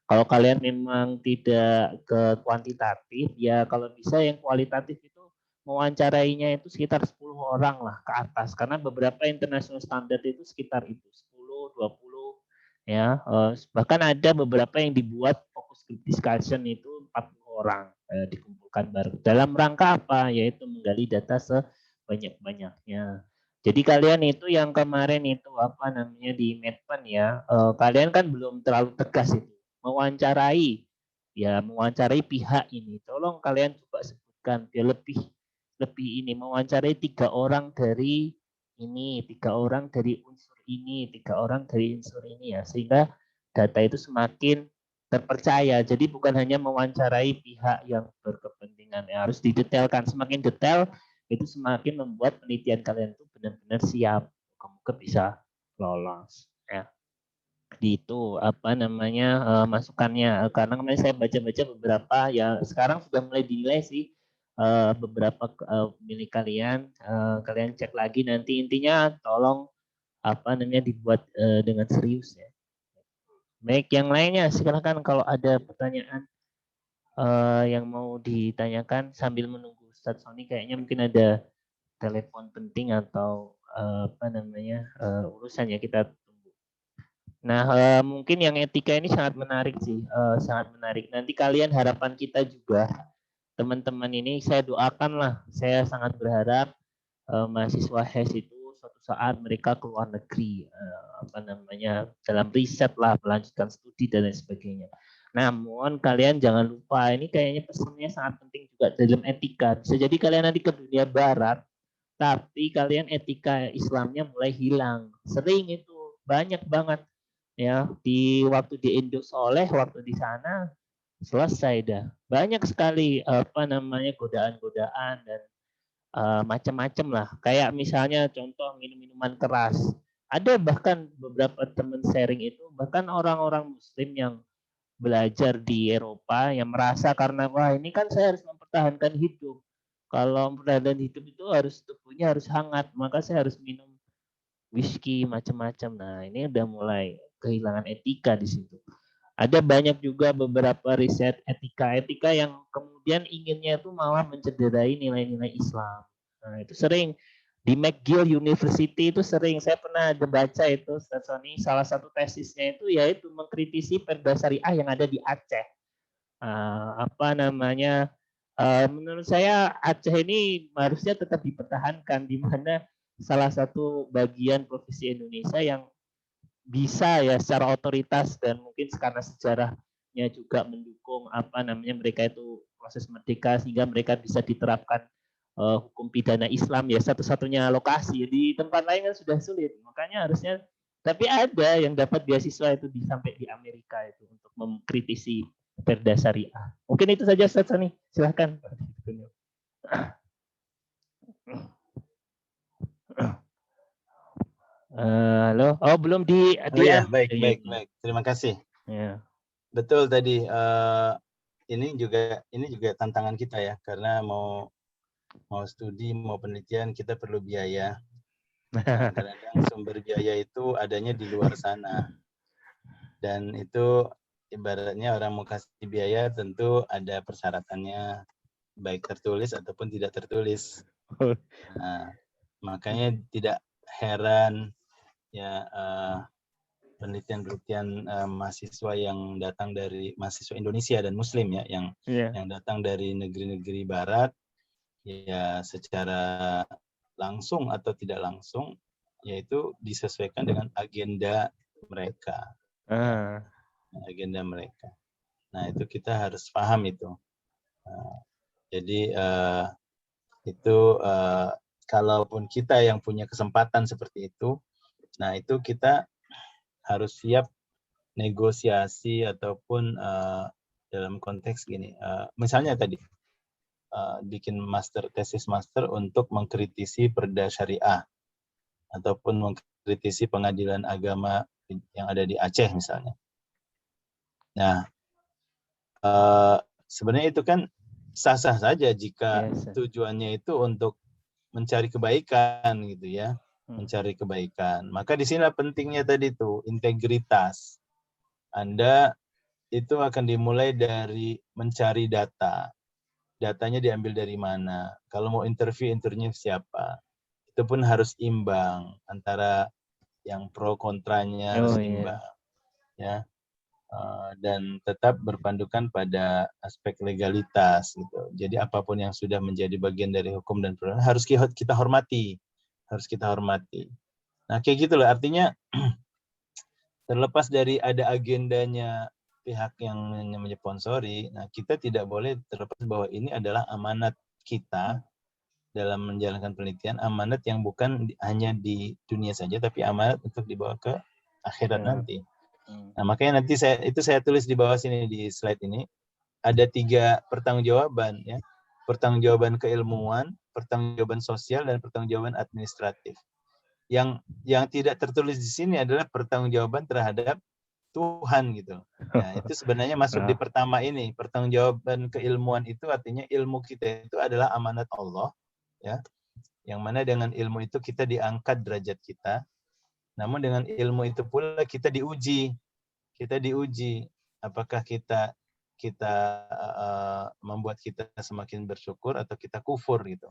Kalau kalian memang tidak ke kuantitatif, ya kalau bisa yang kualitatif itu mewawancarainya itu sekitar 10 orang lah ke atas. Karena beberapa international standard itu sekitar itu, 10, 20, ya. Bahkan ada beberapa yang dibuat fokus group discussion itu 40 orang dikumpulkan bareng. Dalam rangka apa? Yaitu menggali data sebanyak-banyaknya. Jadi kalian itu yang kemarin itu apa namanya di Medpen ya, kalian kan belum terlalu tegas itu mewawancarai pihak ini. Tolong kalian coba sebutkan biar lebih ini mewawancarai 3 orang dari ini, 3 orang dari unsur ini, 3 orang dari unsur ini ya, sehingga data itu semakin terpercaya. Jadi bukan hanya mewawancarai pihak yang berkepentingan, ya, harus didetailkan. Semakin detail itu semakin membuat penelitian kalian itu benar-benar siap, semoga bisa lolos. Ya di itu apa namanya masukannya karena kemarin saya baca-baca beberapa ya sekarang sudah mulai dinilai sih beberapa milik kalian kalian cek lagi nanti intinya tolong apa namanya dibuat dengan serius ya. Baik yang lainnya silakan kalau ada pertanyaan yang mau ditanyakan sambil menunggu Ustadz Sony kayaknya mungkin ada telepon penting atau apa namanya urusan ya kita. Nah, mungkin yang etika ini sangat menarik sih, sangat menarik. Nanti kalian harapan kita juga, teman-teman ini saya doakanlah, saya sangat berharap mahasiswa HES itu suatu saat mereka ke luar negeri, apa namanya, dalam riset lah, melanjutkan studi dan lain sebagainya. Namun kalian jangan lupa, ini kayaknya pesannya sangat penting juga dalam etika. Bisa jadi kalian nanti ke dunia barat, tapi kalian etika Islamnya mulai hilang. Sering itu, banyak banget ya di waktu di Indo Soleh waktu di sana selesai dah banyak sekali apa namanya godaan-godaan dan macam-macam lah kayak misalnya contoh minum-minuman keras ada bahkan beberapa teman sharing itu bahkan orang-orang Muslim yang belajar di Eropa yang merasa karena wah ini kan saya harus mempertahankan hidup kalau mempertahankan hidup itu harus tubuhnya harus hangat maka saya harus minum whisky macam-macam. Nah, ini udah mulai kehilangan etika di situ. Ada banyak juga beberapa riset etika yang kemudian inginnya itu malah mencederai nilai-nilai Islam. Nah, itu sering di McGill University itu sering saya pernah baca itu Sony salah satu tesisnya itu yaitu mengkritisi Perda Syariah yang ada di Aceh. Apa namanya? Menurut saya Aceh ini harusnya tetap dipertahankan di mana salah satu bagian provinsi Indonesia yang bisa ya secara otoritas dan mungkin karena sejarahnya juga mendukung apa namanya mereka itu proses merdeka sehingga mereka bisa diterapkan hukum pidana Islam ya satu-satunya lokasi di tempat lain kan sudah sulit makanya harusnya tapi ada yang dapat beasiswa itu sampai di Amerika itu untuk mengkritisi Perda Syariah. Mungkin itu saja Ustaz Sani, silahkan. Halo, oh belum di ya, baik. Terima kasih. Ya. Betul tadi ini juga tantangan kita ya, karena mau studi, mau penelitian kita perlu biaya. Kadang-kadang sumber biaya itu adanya di luar sana. Dan itu ibaratnya orang mau kasih biaya tentu ada persyaratannya, baik tertulis ataupun tidak tertulis. Nah, makanya tidak heran ya penelitian-penelitian mahasiswa yang datang dari mahasiswa Indonesia dan Muslim ya, yang datang dari negeri-negeri Barat, ya secara langsung atau tidak langsung, yaitu disesuaikan dengan agenda mereka. Ya, agenda mereka. Nah itu kita harus paham itu. Jadi itu kalaupun kita yang punya kesempatan seperti itu, nah itu kita harus siap negosiasi ataupun dalam konteks gini, misalnya tadi bikin tesis master untuk mengkritisi perda syariah ataupun mengkritisi pengadilan agama yang ada di Aceh misalnya. Nah sebenarnya itu kan sah-sah saja jika tujuannya itu untuk mencari kebaikan gitu ya, mencari kebaikan. Maka di sini pentingnya tadi tuh integritas. Anda itu akan dimulai dari mencari data. Datanya diambil dari mana? Kalau mau interviewnya siapa? Itu pun harus imbang antara yang pro kontranya harus imbang, ya. Dan tetap berpandukan pada aspek legalitas gitu. Jadi apapun yang sudah menjadi bagian dari hukum dan peraturan harus kita hormati, Nah kayak gitu loh, artinya terlepas dari ada agendanya pihak yang menyponsori, nah kita tidak boleh terlepas bahwa ini adalah amanat kita dalam menjalankan penelitian, amanat yang bukan hanya di dunia saja, tapi amanat untuk dibawa ke akhirat nanti. Nah makanya nanti saya tulis di bawah sini di slide ini, ada 3 pertanggungjawaban ya, pertanggungjawaban keilmuan, pertanggungjawaban sosial, dan pertanggungjawaban administratif. Yang tidak tertulis di sini adalah pertanggungjawaban terhadap Tuhan gitu. Nah, itu sebenarnya masuk di pertama ini. Pertanggungjawaban keilmuan itu artinya ilmu kita itu adalah amanat Allah, ya. Yang mana dengan ilmu itu kita diangkat derajat kita. Namun dengan ilmu itu pula kita diuji. Apakah kita membuat kita semakin bersyukur atau kita kufur gitu.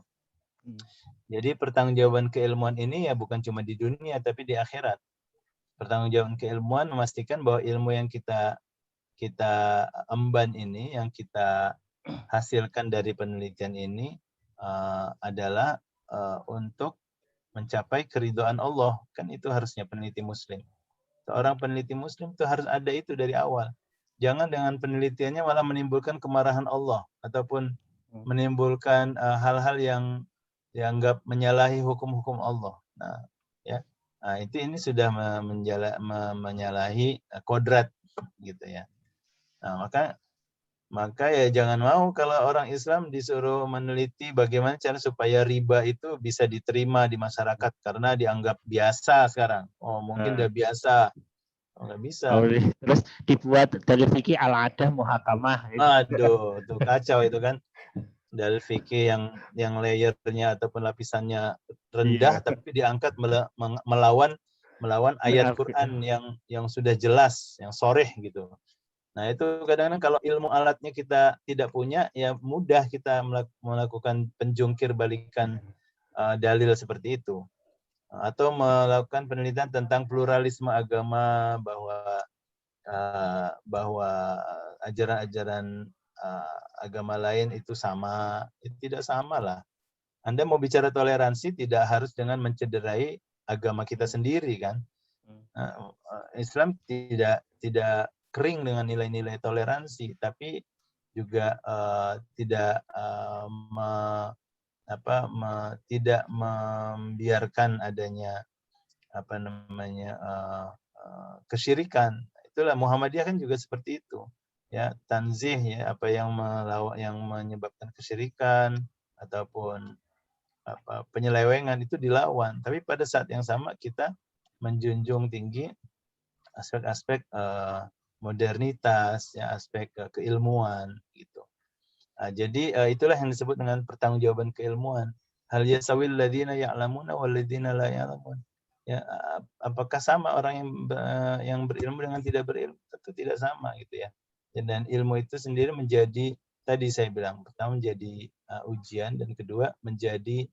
Jadi pertanggungjawaban keilmuan ini ya bukan cuma di dunia tapi di akhirat. Pertanggungjawaban keilmuan memastikan bahwa ilmu yang kita emban ini, yang kita hasilkan dari penelitian ini adalah untuk mencapai keridhaan Allah. Kan itu harusnya peneliti muslim. Seorang peneliti muslim itu harus ada itu dari awal. Jangan dengan penelitiannya malah menimbulkan kemarahan Allah ataupun menimbulkan hal-hal yang dianggap menyalahi hukum-hukum Allah. Nah, ya. Nah, ini sudah menyalahi kodrat gitu ya. Nah, maka ya jangan mau kalau orang Islam disuruh meneliti bagaimana cara supaya riba itu bisa diterima di masyarakat karena dianggap biasa sekarang. Oh, mungkin udah biasa. Oh, nggak bisa. Terus dibuat dalil fikih al-adah muhakamah. Aduh, tuh kacau itu kan. Dalil fikih yang layernya ataupun lapisannya rendah tapi diangkat melawan ayat Quran yang sudah jelas, yang soreh gitu. Nah itu kadang-kadang kalau ilmu alatnya kita tidak punya, ya mudah kita melakukan penjungkir balikan dalil seperti itu. Atau melakukan penelitian tentang pluralisme agama, bahwa ajaran-ajaran agama lain itu sama. Itu tidak sama lah. Anda mau bicara toleransi tidak harus dengan mencederai agama kita sendiri kan. Islam tidak kering dengan nilai-nilai toleransi, tapi juga tidak tidak membiarkan adanya kesyirikan. Itulah Muhammadiyah kan juga seperti itu. Ya, tanzih ya, apa yang menyebabkan kesyirikan ataupun penyelewengan itu dilawan. Tapi pada saat yang sama kita menjunjung tinggi aspek-aspek modernitas, ya, aspek keilmuan gitu. Jadi itulah yang disebut dengan pertanggungjawaban keilmuan. Hal yasawil ladzina ya'lamuna wal ladzina la ya'lamun. Ya, apakah sama orang yang berilmu dengan tidak berilmu? Tentu tidak sama gitu ya. Dan ilmu itu sendiri menjadi, tadi saya bilang, pertama menjadi ujian, dan kedua menjadi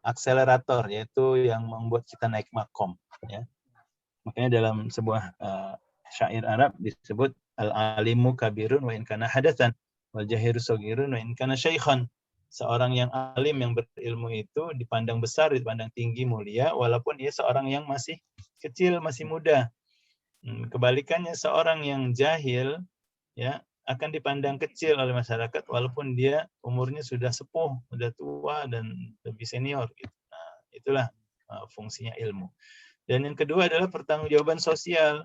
akselerator, yaitu yang membuat kita naik makom, ya. Makanya dalam sebuah syair Arab disebut al-alimu kabirun wa in kana hadatsan wal jahiru saghirun wa in kana syaikhan. Seorang yang alim, yang berilmu itu dipandang besar, dipandang tinggi, mulia, walaupun ia seorang yang masih kecil, masih muda. Kebalikannya, seorang yang jahil, ya, akan dipandang kecil oleh masyarakat walaupun dia umurnya sudah sepuh, sudah tua dan lebih senior gitu. Nah, itulah fungsinya ilmu. Dan yang kedua adalah pertanggungjawaban sosial.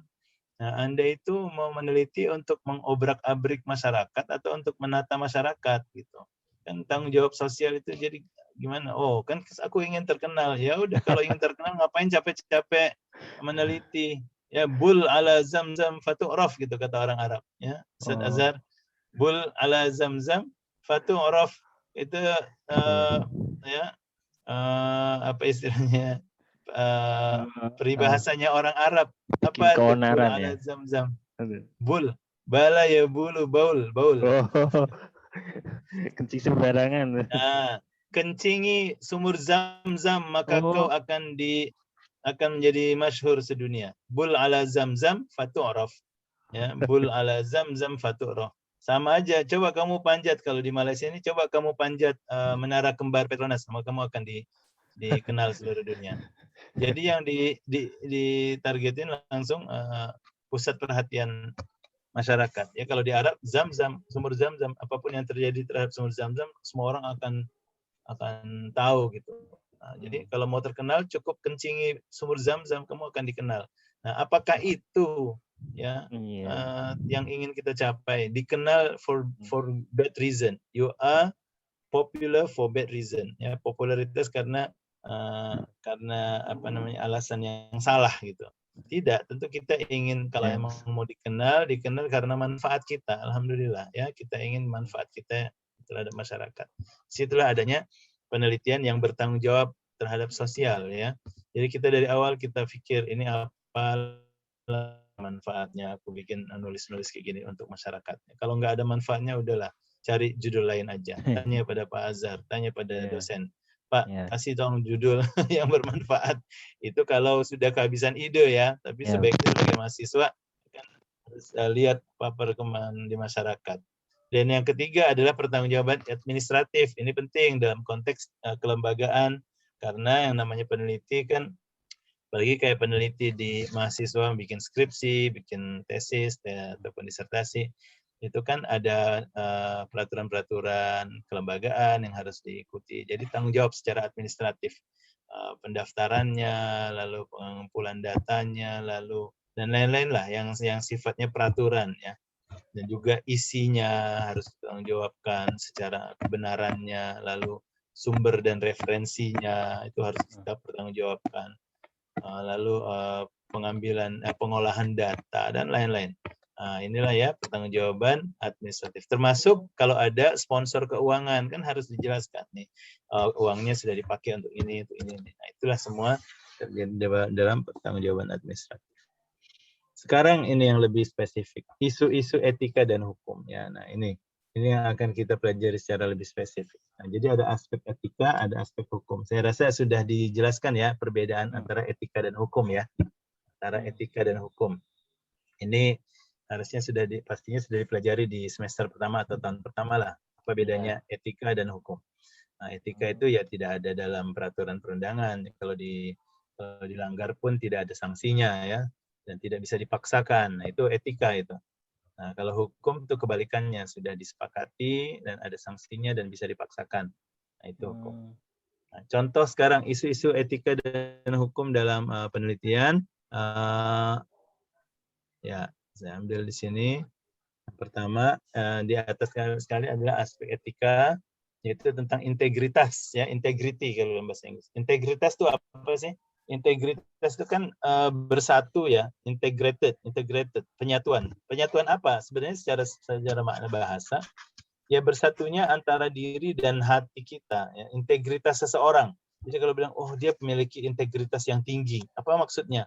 Nah, Anda itu mau meneliti untuk mengobrak-abrik masyarakat atau untuk menata masyarakat gitu. Kan tanggung jawab sosial itu jadi gimana? Oh, kan aku ingin terkenal. Ya udah, kalau ingin terkenal ngapain capek-capek meneliti? Ya, bul ala zamzam fatu'raf gitu kata orang Arab, ya. Ustaz Azhar, bul ala zamzam fatu'raf itu ya, apa istilahnya? Peribahasanya orang Arab. Apa itu bul ala zamzam? Bul, bala ya bulu, baul. Kencing sembarangan. Nah, kencingi sumur Zamzam, maka kau akan menjadi masyhur sedunia. Bul ala zamzam fatu'raf. Ya, bul ala zamzam fatu'raf. Sama aja, coba kamu panjat, kalau di Malaysia ini coba kamu panjat menara kembar Petronas, maka kamu akan dikenal seluruh dunia. Jadi yang ditargetin langsung pusat perhatian masyarakat. Ya, kalau di Arab, Zamzam, sumur Zamzam, apapun yang terjadi terhadap sumur Zamzam, semua orang akan tahu gitu. Nah, jadi kalau mau terkenal cukup kencingi sumur Zamzam, kamu akan dikenal. Nah, apakah itu ya yang ingin kita capai? Dikenal for bad reason. You are popular for bad reason. Ya, popularitas karena apa namanya, alasan yang salah gitu. Tidak, tentu kita ingin kalau emang mau dikenal karena manfaat kita. Alhamdulillah, ya, kita ingin manfaat kita terhadap masyarakat. Situlah adanya penelitian yang bertanggung jawab terhadap sosial, ya. Jadi kita dari awal kita pikir ini apa manfaatnya, aku bikin nulis-nulis kayak gini untuk masyarakat. Kalau nggak ada manfaatnya, udahlah, cari judul lain aja. Tanya pada Pak Azhar, tanya pada dosen. Pak, kasih dong judul yang bermanfaat. Itu kalau sudah kehabisan ide, ya. Tapi sebaiknya sebagai mahasiswa kan harus lihat apa perkembangan di masyarakat. Dan yang ketiga adalah pertanggungjawaban administratif. Ini penting dalam konteks kelembagaan, karena yang namanya peneliti kan, apalagi kayak peneliti di mahasiswa bikin skripsi, bikin tesis ataupun disertasi, itu kan ada peraturan-peraturan kelembagaan yang harus diikuti. Jadi tanggung jawab secara administratif, pendaftarannya, lalu pengumpulan datanya, lalu dan lain-lain lah yang sifatnya peraturan, ya. Dan juga isinya harus ditanggungjawabkan secara kebenarannya, lalu sumber dan referensinya itu harus kita pertanggungjawabkan. Lalu pengolahan data dan lain-lain. Inilah ya pertanggungjawaban administratif. Termasuk kalau ada sponsor keuangan, kan harus dijelaskan nih, uangnya sudah dipakai untuk ini, untuk ini. Nah, itulah semua terjadi dalam pertanggungjawaban administratif. Sekarang ini yang lebih spesifik, isu-isu etika dan hukum, ya. Nah, ini yang akan kita pelajari secara lebih spesifik. Nah, jadi ada aspek etika, ada aspek hukum. Saya rasa sudah dijelaskan, ya, perbedaan antara etika dan hukum, ya. Antara etika dan hukum. Ini harusnya pastinya sudah dipelajari di semester pertama atau tahun pertama lah. Apa bedanya etika dan hukum? Nah, etika itu ya tidak ada dalam peraturan perundangan. Kalau dilanggar pun tidak ada sanksinya, ya. Dan tidak bisa dipaksakan. Nah, itu etika itu. Nah, kalau hukum itu kebalikannya, sudah disepakati dan ada sanksinya dan bisa dipaksakan. Nah, itu hukum. Nah, contoh sekarang isu-isu etika dan hukum dalam penelitian. Ya, saya ambil di sini. Yang pertama, di atas sekali adalah aspek etika, yaitu tentang integritas, ya, integrity kalau dalam bahasa Inggris. Integritas itu apa sih? Integritas itu kan bersatu ya, integrated, penyatuan. Penyatuan apa? Sebenarnya secara makna bahasa, ya bersatunya antara diri dan hati kita, ya. Integritas seseorang. Jadi kalau bilang, oh dia memiliki integritas yang tinggi, apa maksudnya?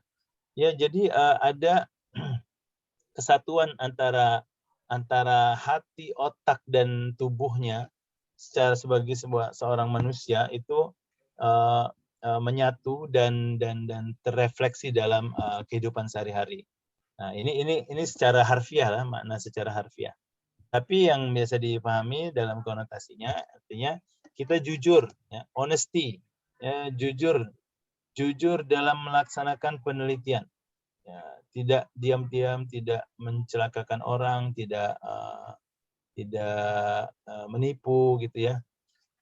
Ya jadi ada kesatuan antara hati, otak dan tubuhnya sebagai seorang manusia itu menyatu dan terrefleksi dalam kehidupan sehari-hari. Nah, ini secara harfiah lah, makna secara harfiah. Tapi yang biasa dipahami dalam konotasinya artinya kita jujur, ya, honesty, ya, jujur dalam melaksanakan penelitian. Ya, tidak diam-diam, tidak mencelakakan orang, tidak menipu gitu ya.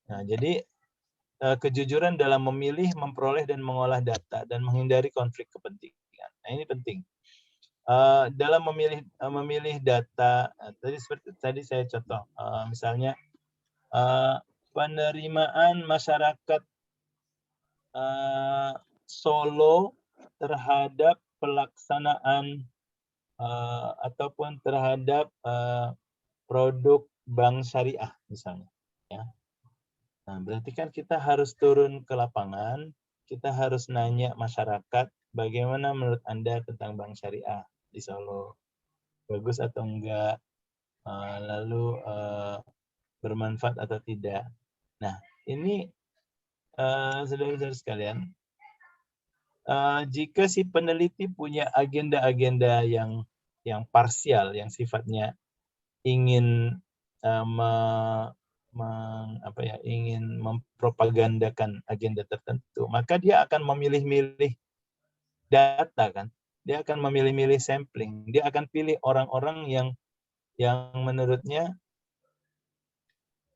Nah, jadi kejujuran dalam memilih, memperoleh dan mengolah data dan menghindari konflik kepentingan. Nah, ini penting. Dalam memilih data, tadi saya contoh, misalnya penerimaan masyarakat Solo terhadap pelaksanaan ataupun terhadap produk bank syariah misalnya, ya. Nah, berarti kan kita harus turun ke lapangan, kita harus nanya masyarakat, bagaimana menurut Anda tentang bank syariah di Solo? Bagus atau enggak? Lalu bermanfaat atau tidak? Nah, ini saudara-saudara sekalian, jika si peneliti punya agenda-agenda yang parsial, yang sifatnya ingin ingin mempropagandakan agenda tertentu, maka dia akan memilih-milih data kan, dia akan memilih-milih sampling, dia akan pilih orang-orang yang menurutnya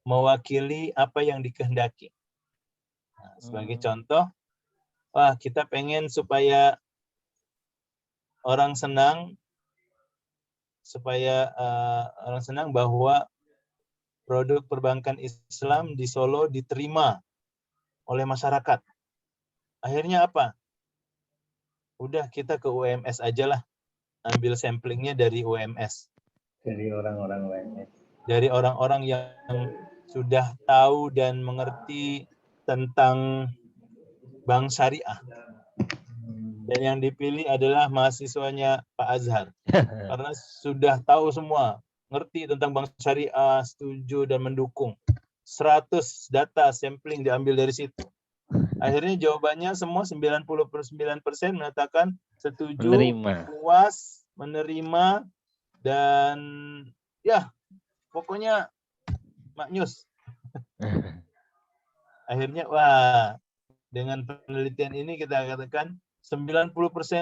mewakili apa yang dikehendaki. Nah, sebagai contoh, wah kita pengen supaya orang senang bahwa produk perbankan Islam di Solo diterima oleh masyarakat. Akhirnya apa? Udah kita ke UMS aja lah, ambil samplingnya dari UMS. Dari orang-orang UMS. Dari orang-orang yang sudah tahu dan mengerti tentang bank syariah. Dan yang dipilih adalah mahasiswanya Pak Azhar. Karena sudah tahu semua, ngerti tentang bank syariah, setuju dan mendukung. 100 data sampling diambil dari situ. Akhirnya jawabannya semua 99% mengatakan setuju, puas, menerima, dan ya pokoknya maknyus. Akhirnya wah, dengan penelitian ini kita katakan 90%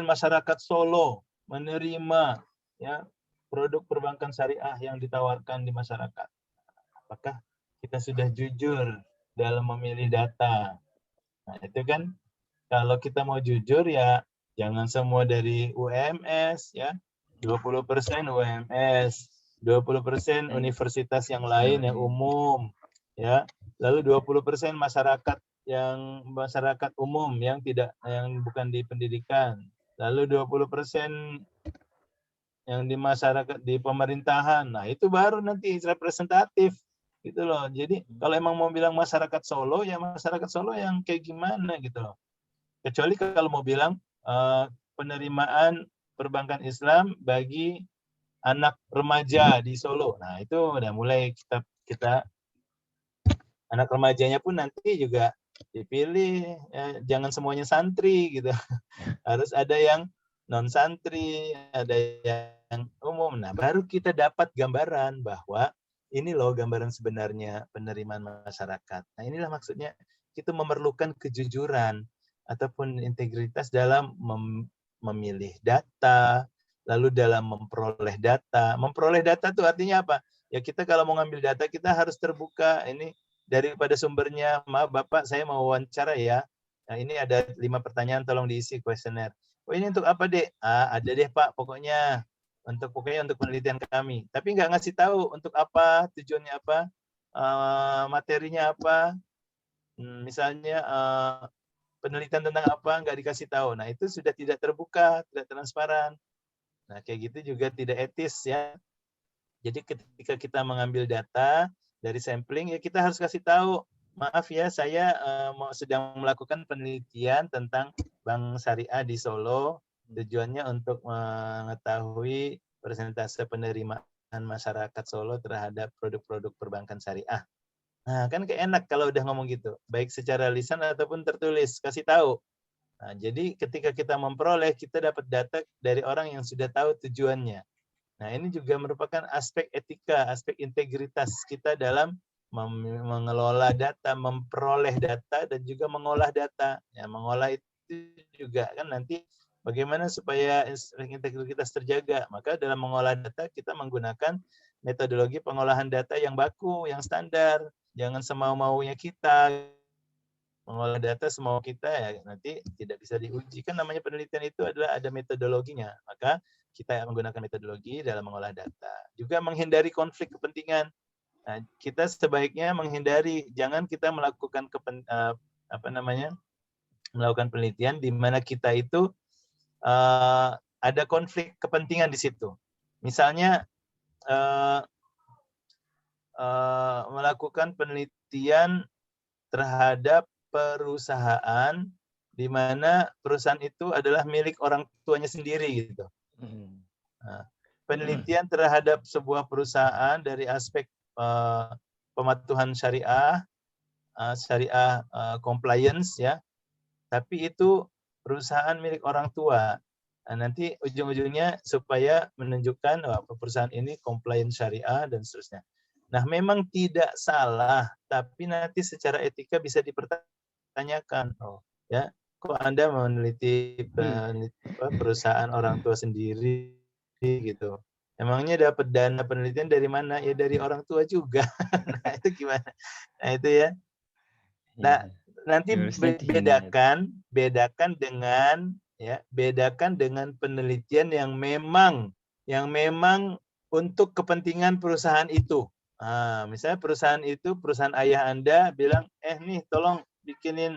masyarakat Solo menerima ya produk perbankan syariah yang ditawarkan di masyarakat. Apakah kita sudah jujur dalam memilih data? Nah, itu kan kalau kita mau jujur ya jangan semua dari UMS ya. 20% UMS, 20% universitas yang lain yang umum ya. Lalu 20% masyarakat umum yang bukan di pendidikan. Lalu 20% yang di masyarakat di pemerintahan. Nah, itu baru nanti representatif gitu loh. Jadi kalau emang mau bilang masyarakat Solo ya masyarakat Solo yang kayak gimana gitu loh. Kecuali kalau mau bilang penerimaan perbankan Islam bagi anak remaja di Solo. Nah, itu udah mulai kita anak remajanya pun nanti juga dipilih ya, jangan semuanya santri gitu. Harus ada yang non santri, ada yang umum. Nah, baru kita dapat gambaran bahwa ini loh gambaran sebenarnya penerimaan masyarakat. Nah, inilah maksudnya kita memerlukan kejujuran ataupun integritas dalam memilih data, lalu dalam memperoleh data. Memperoleh data itu artinya apa? Ya kita kalau mau ngambil data kita harus terbuka. Ini daripada sumbernya, maaf Bapak saya mau wawancara ya. Nah, ini ada 5 pertanyaan, tolong diisi kuesioner. Oh, ini untuk apa, Dek? Ada deh, Pak, pokoknya untuk penelitian kami. Tapi nggak ngasih tahu untuk apa, tujuannya apa, materinya apa. Misalnya penelitian tentang apa, nggak dikasih tahu. Nah, itu sudah tidak terbuka, tidak transparan. Nah, kayak gitu juga tidak etis ya. Jadi ketika kita mengambil data dari sampling, ya kita harus kasih tahu, maaf ya, saya sedang melakukan penelitian tentang Bank Syariah di Solo. Tujuannya untuk mengetahui persentase penerimaan masyarakat Solo terhadap produk-produk perbankan syariah. Nah, kan kayak enak kalau udah ngomong gitu, baik secara lisan ataupun tertulis, kasih tahu. Nah, jadi ketika kita memperoleh, kita dapat data dari orang yang sudah tahu tujuannya. Nah, ini juga merupakan aspek etika, aspek integritas kita dalam mengelola data, memperoleh data, dan juga mengolah data. Ya, mengolah itu juga kan nanti bagaimana supaya integritas terjaga. Maka dalam mengolah data kita menggunakan metodologi pengolahan data yang baku, yang standar. Jangan semau-maunya kita mengolah data semau kita, ya nanti tidak bisa diuji. Kan namanya penelitian itu adalah ada metodologinya. Maka kita menggunakan metodologi dalam mengolah data. Juga menghindari konflik kepentingan. Nah, kita sebaiknya menghindari, jangan kita melakukan melakukan penelitian di mana kita itu ada konflik kepentingan di situ. Misalnya melakukan penelitian terhadap perusahaan di mana perusahaan itu adalah milik orang tuanya sendiri gitu. Nah, penelitian terhadap sebuah perusahaan dari aspek pematuhan syariah, compliance ya, tapi itu perusahaan milik orang tua. Nah, nanti ujung-ujungnya supaya menunjukkan perusahaan ini compliance syariah dan seterusnya. Nah, memang tidak salah, tapi nanti secara etika bisa dipertanyakan. Oh, ya, kok Anda meneliti perusahaan orang tua sendiri gitu? Emangnya dapat dana penelitian dari mana? Ya dari orang tua juga. Nah, itu gimana? Nah, itu ya. Nah, nanti bedakan dengan penelitian yang memang untuk kepentingan perusahaan itu. Nah, misalnya perusahaan ayah Anda bilang, nih tolong bikinin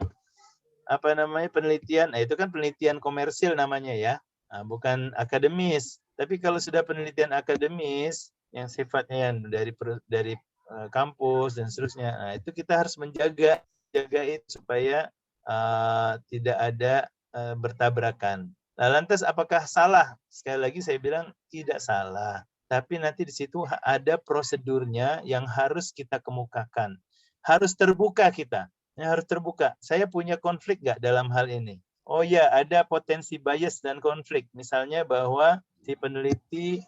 penelitian. Nah, itu kan penelitian komersil namanya ya. Nah, bukan akademis. Tapi kalau sudah penelitian akademis yang sifatnya dari kampus dan seterusnya, nah itu kita harus menjaga itu supaya tidak ada bertabrakan. Nah, lantas apakah salah? Sekali lagi saya bilang tidak salah. Tapi nanti di situ ada prosedurnya yang harus kita kemukakan. Harus terbuka kita. Harus terbuka. Saya punya konflik nggak dalam hal ini? Oh ya, ada potensi bias dan konflik. Misalnya bahwa si peneliti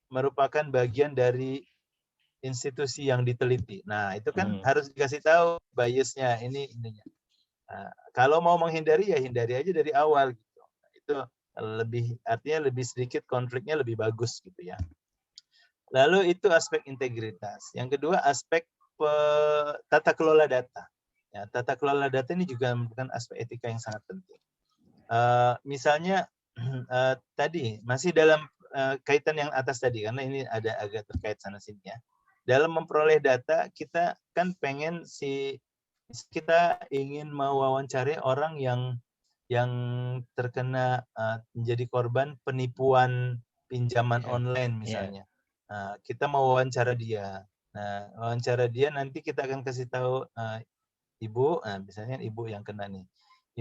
merupakan bagian dari institusi yang diteliti. Nah, itu kan harus dikasih tahu biasnya ininya. Nah, kalau mau menghindari ya hindari aja dari awal gitu. Itu artinya lebih sedikit konfliknya lebih bagus gitu ya. Lalu itu aspek integritas. Yang kedua aspek tata kelola data. Ya, tata kelola data ini juga merupakan aspek etika yang sangat penting. Misalnya tadi masih dalam kaitan yang atas tadi karena ini ada agak terkait sana sini ya. Dalam memperoleh data kita kan pengen kita ingin mewawancari orang yang terkena menjadi korban penipuan pinjaman online misalnya. Nah, kita mau wawancara dia. Nah, wawancara dia nanti kita akan kasih tahu Ibu, misalnya Ibu yang kena nih.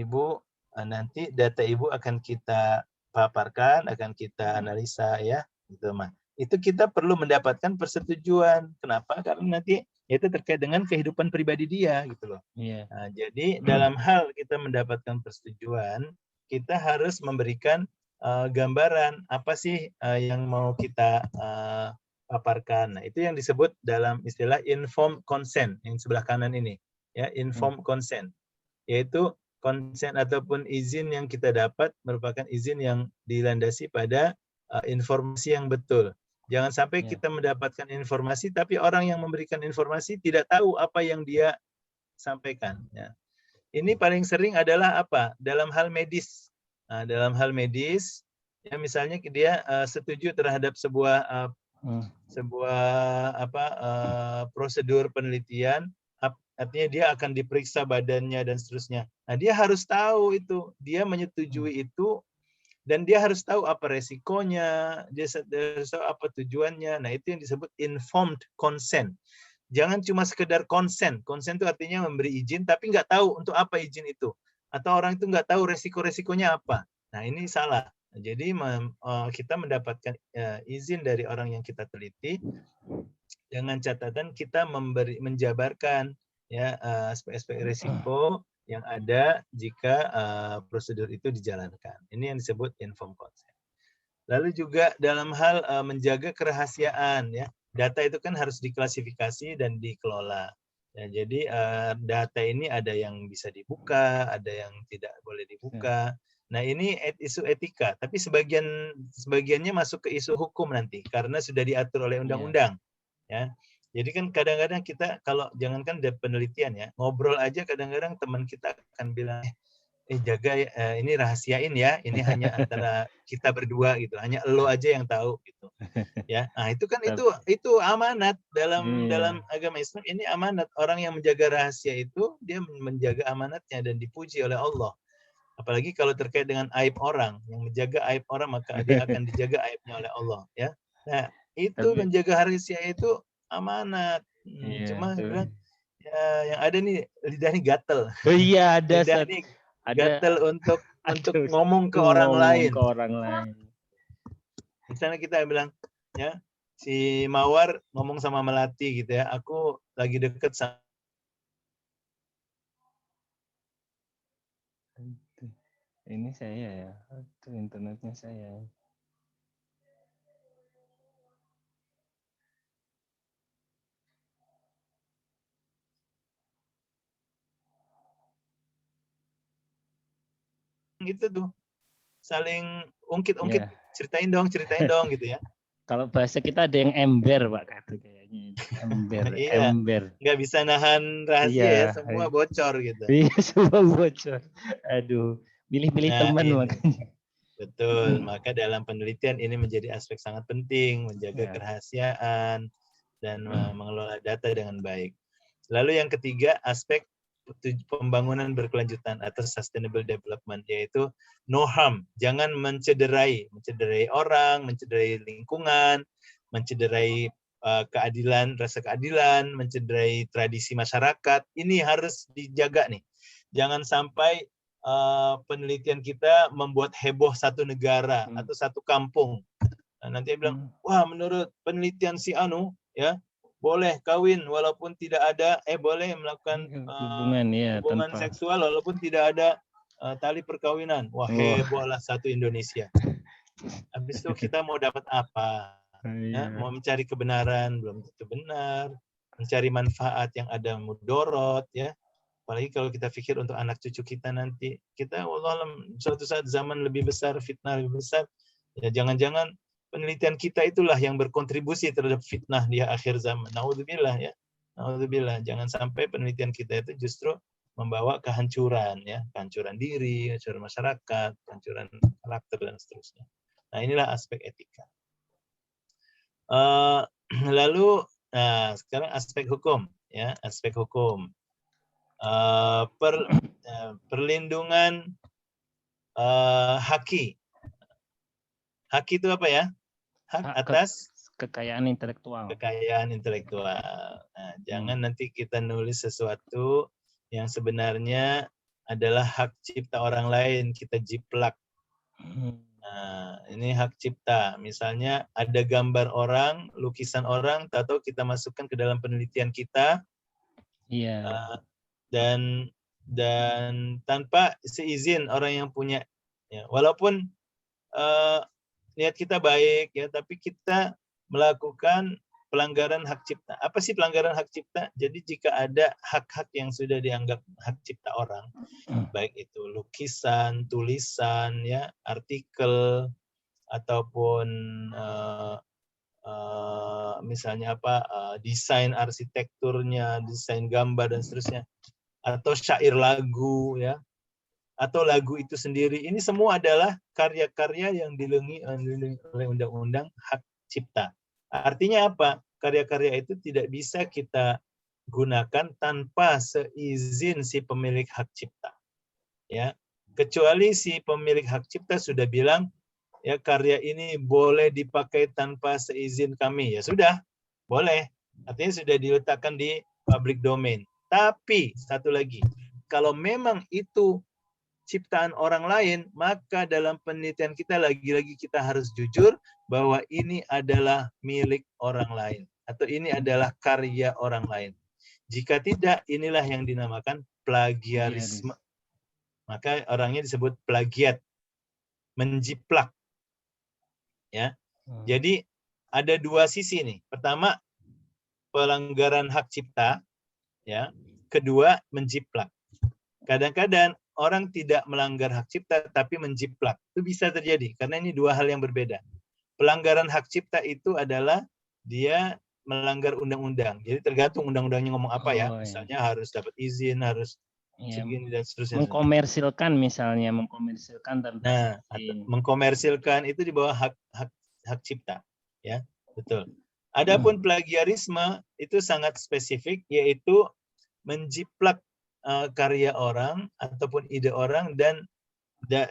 Ibu, nanti data Ibu akan kita paparkan, akan kita analisa ya, gitu mah. Itu kita perlu mendapatkan persetujuan. Kenapa? Karena nanti itu terkait dengan kehidupan pribadi dia gitu loh. Nah, jadi dalam hal kita mendapatkan persetujuan, kita harus memberikan gambaran apa sih yang mau kita paparkan. Nah, itu yang disebut dalam istilah informed consent yang sebelah kanan ini. Ya, informed consent, yaitu konsen ataupun izin yang kita dapat merupakan izin yang dilandasi pada informasi yang betul. Jangan sampai kita mendapatkan informasi tapi orang yang memberikan informasi tidak tahu apa yang dia sampaikan. Ya. Ini paling sering adalah apa? Dalam hal medis. Nah, dalam hal medis, ya misalnya dia setuju terhadap sebuah prosedur penelitian. artinya dia akan diperiksa badannya dan seterusnya. Nah, dia harus tahu itu, dia menyetujui itu, dan dia harus tahu apa resikonya, dia harus tahu apa tujuannya. Nah, itu yang disebut informed consent. Jangan cuma sekedar konsen. Konsen itu artinya memberi izin, tapi nggak tahu untuk apa izin itu. Atau orang itu nggak tahu resiko-resikonya apa. Nah, ini salah. Jadi kita mendapatkan izin dari orang yang kita teliti, dengan catatan kita menjabarkan ya aspek-aspek risiko yang ada jika prosedur itu dijalankan. Ini yang disebut informed consent. Lalu juga dalam hal menjaga kerahasiaan, ya, data itu kan harus diklasifikasi dan dikelola. Ya, jadi data ini ada yang bisa dibuka, ada yang tidak boleh dibuka. Nah, ini isu etika, tapi sebagiannya masuk ke isu hukum nanti karena sudah diatur oleh undang-undang. Ya, jadi kan kadang-kadang kita kalau jangankan penelitian ya, ngobrol aja kadang-kadang teman kita akan bilang, jaga ini rahasiain ya, ini hanya antara kita berdua gitu, hanya elo aja yang tahu gitu. Ya, nah itu kan itu amanat dalam agama Islam, ini amanat. Orang yang menjaga rahasia itu dia menjaga amanatnya dan dipuji oleh Allah. Apalagi kalau terkait dengan aib orang, yang menjaga aib orang maka dia akan dijaga aibnya oleh Allah, ya. Nah, itu menjaga rahasia itu amanat. Cuma bilang ya, yang ada nih lidah nih gatel. Oh iya, ada lidah nih gatel untuk ngomong ke orang lain. Misalnya kita bilang, ya, si Mawar ngomong sama Melati gitu ya, aku lagi deket sama. Ini saya ya, itu internetnya saya. Gitu tuh, saling ungkit-ungkit, ceritain dong gitu ya. Kalau bahasa kita ada yang ember, Pak, kayaknya. Ember. Nggak bisa nahan rahasia ya, semua bocor gitu. Iya, semua bocor. Aduh, pilih-pilih teman makanya. Betul, maka dalam penelitian ini menjadi aspek sangat penting, menjaga kerahasiaan dan mengelola data dengan baik. Lalu yang ketiga, aspek pembangunan berkelanjutan atau sustainable development, yaitu no harm, jangan mencederai orang, mencederai lingkungan, mencederai keadilan, rasa keadilan, mencederai tradisi masyarakat. Ini harus dijaga nih. Jangan sampai penelitian kita membuat heboh satu negara atau satu kampung. Nah, nanti dia bilang, wah, menurut penelitian si Anu, ya, boleh kawin walaupun tidak ada, boleh melakukan hubungan seksual walaupun tidak ada tali perkawinan. Wah, hebohlah satu Indonesia. Habis itu kita mau dapat apa? Ya, mau mencari kebenaran, belum tentu benar. Mencari manfaat yang ada mudorot, ya. Apalagi kalau kita pikir untuk anak cucu kita nanti, kita wallahualam suatu saat zaman lebih besar, fitnah lebih besar, ya jangan-jangan penelitian kita itulah yang berkontribusi terhadap fitnah di akhir zaman. Naudzubillah ya. Naudzubillah, jangan sampai penelitian kita itu justru membawa kehancuran ya, kehancuran diri, kehancuran masyarakat, kehancuran karakter dan seterusnya. Nah, inilah aspek etika. Lalu sekarang aspek hukum ya, aspek hukum. Perlindungan haki. Haki itu apa ya? Hak atas kekayaan intelektual. Nah, jangan nanti kita nulis sesuatu yang sebenarnya adalah hak cipta orang lain, kita jiplak. Nah, ini hak cipta. Misalnya ada gambar orang, lukisan orang, atau kita masukkan ke dalam penelitian kita. Dan tanpa seizin orang yang punya, ya, walaupun niat kita baik ya, tapi kita melakukan pelanggaran hak cipta. Apa sih pelanggaran hak cipta? Jadi jika ada hak-hak yang sudah dianggap hak cipta orang, baik itu lukisan, tulisan, ya, artikel, ataupun misalnya desain arsitekturnya, desain gambar dan seterusnya, atau syair lagu ya, atau lagu itu sendiri, ini semua adalah karya-karya yang dilindungi oleh undang-undang hak cipta. Artinya apa? Karya-karya itu tidak bisa kita gunakan tanpa seizin si pemilik hak cipta. Ya, kecuali si pemilik hak cipta sudah bilang, ya karya ini boleh dipakai tanpa seizin kami. Ya sudah, boleh. Artinya sudah diletakkan di public domain. Tapi satu lagi, kalau memang itu ciptaan orang lain, maka dalam penelitian kita lagi-lagi kita harus jujur bahwa ini adalah milik orang lain atau ini adalah karya orang lain. Jika tidak, inilah yang dinamakan plagiarisme. Maka orangnya disebut plagiat, menjiplak. Ya. Jadi ada dua sisi nih. Pertama, pelanggaran hak cipta, ya. Kedua, menjiplak. Kadang-kadang orang tidak melanggar hak cipta tapi menjiplak. Itu bisa terjadi karena ini dua hal yang berbeda. Pelanggaran hak cipta itu adalah dia melanggar undang-undang. Jadi tergantung undang-undangnya ngomong apa ya. Misalnya harus dapat izin, harus segini dan seterusnya. Mengkomersilkan misalnya, mengkomersilkan tanpa izin. Mengkomersilkan itu di bawah hak cipta, ya, betul. Adapun plagiarisme itu sangat spesifik, yaitu menjiplak karya orang ataupun ide orang dan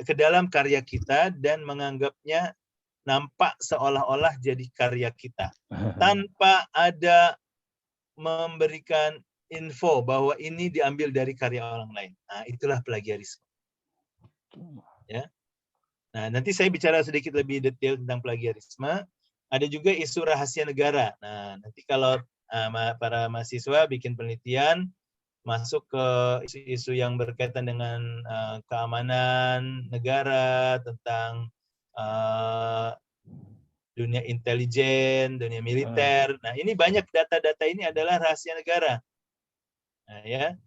ke dalam karya kita dan menganggapnya nampak seolah-olah jadi karya kita tanpa ada memberikan info bahwa ini diambil dari karya orang lain. Nah, itulah plagiarisme. Ya. Nah, nanti saya bicara sedikit lebih detail tentang plagiarisme. Ada juga isu rahasia negara. Nah, nanti kalau para mahasiswa bikin penelitian masuk ke isu-isu yang berkaitan dengan keamanan negara, tentang dunia intelijen, dunia militer. Nah, ini banyak data-data ini adalah rahasia negara. Nah, ya,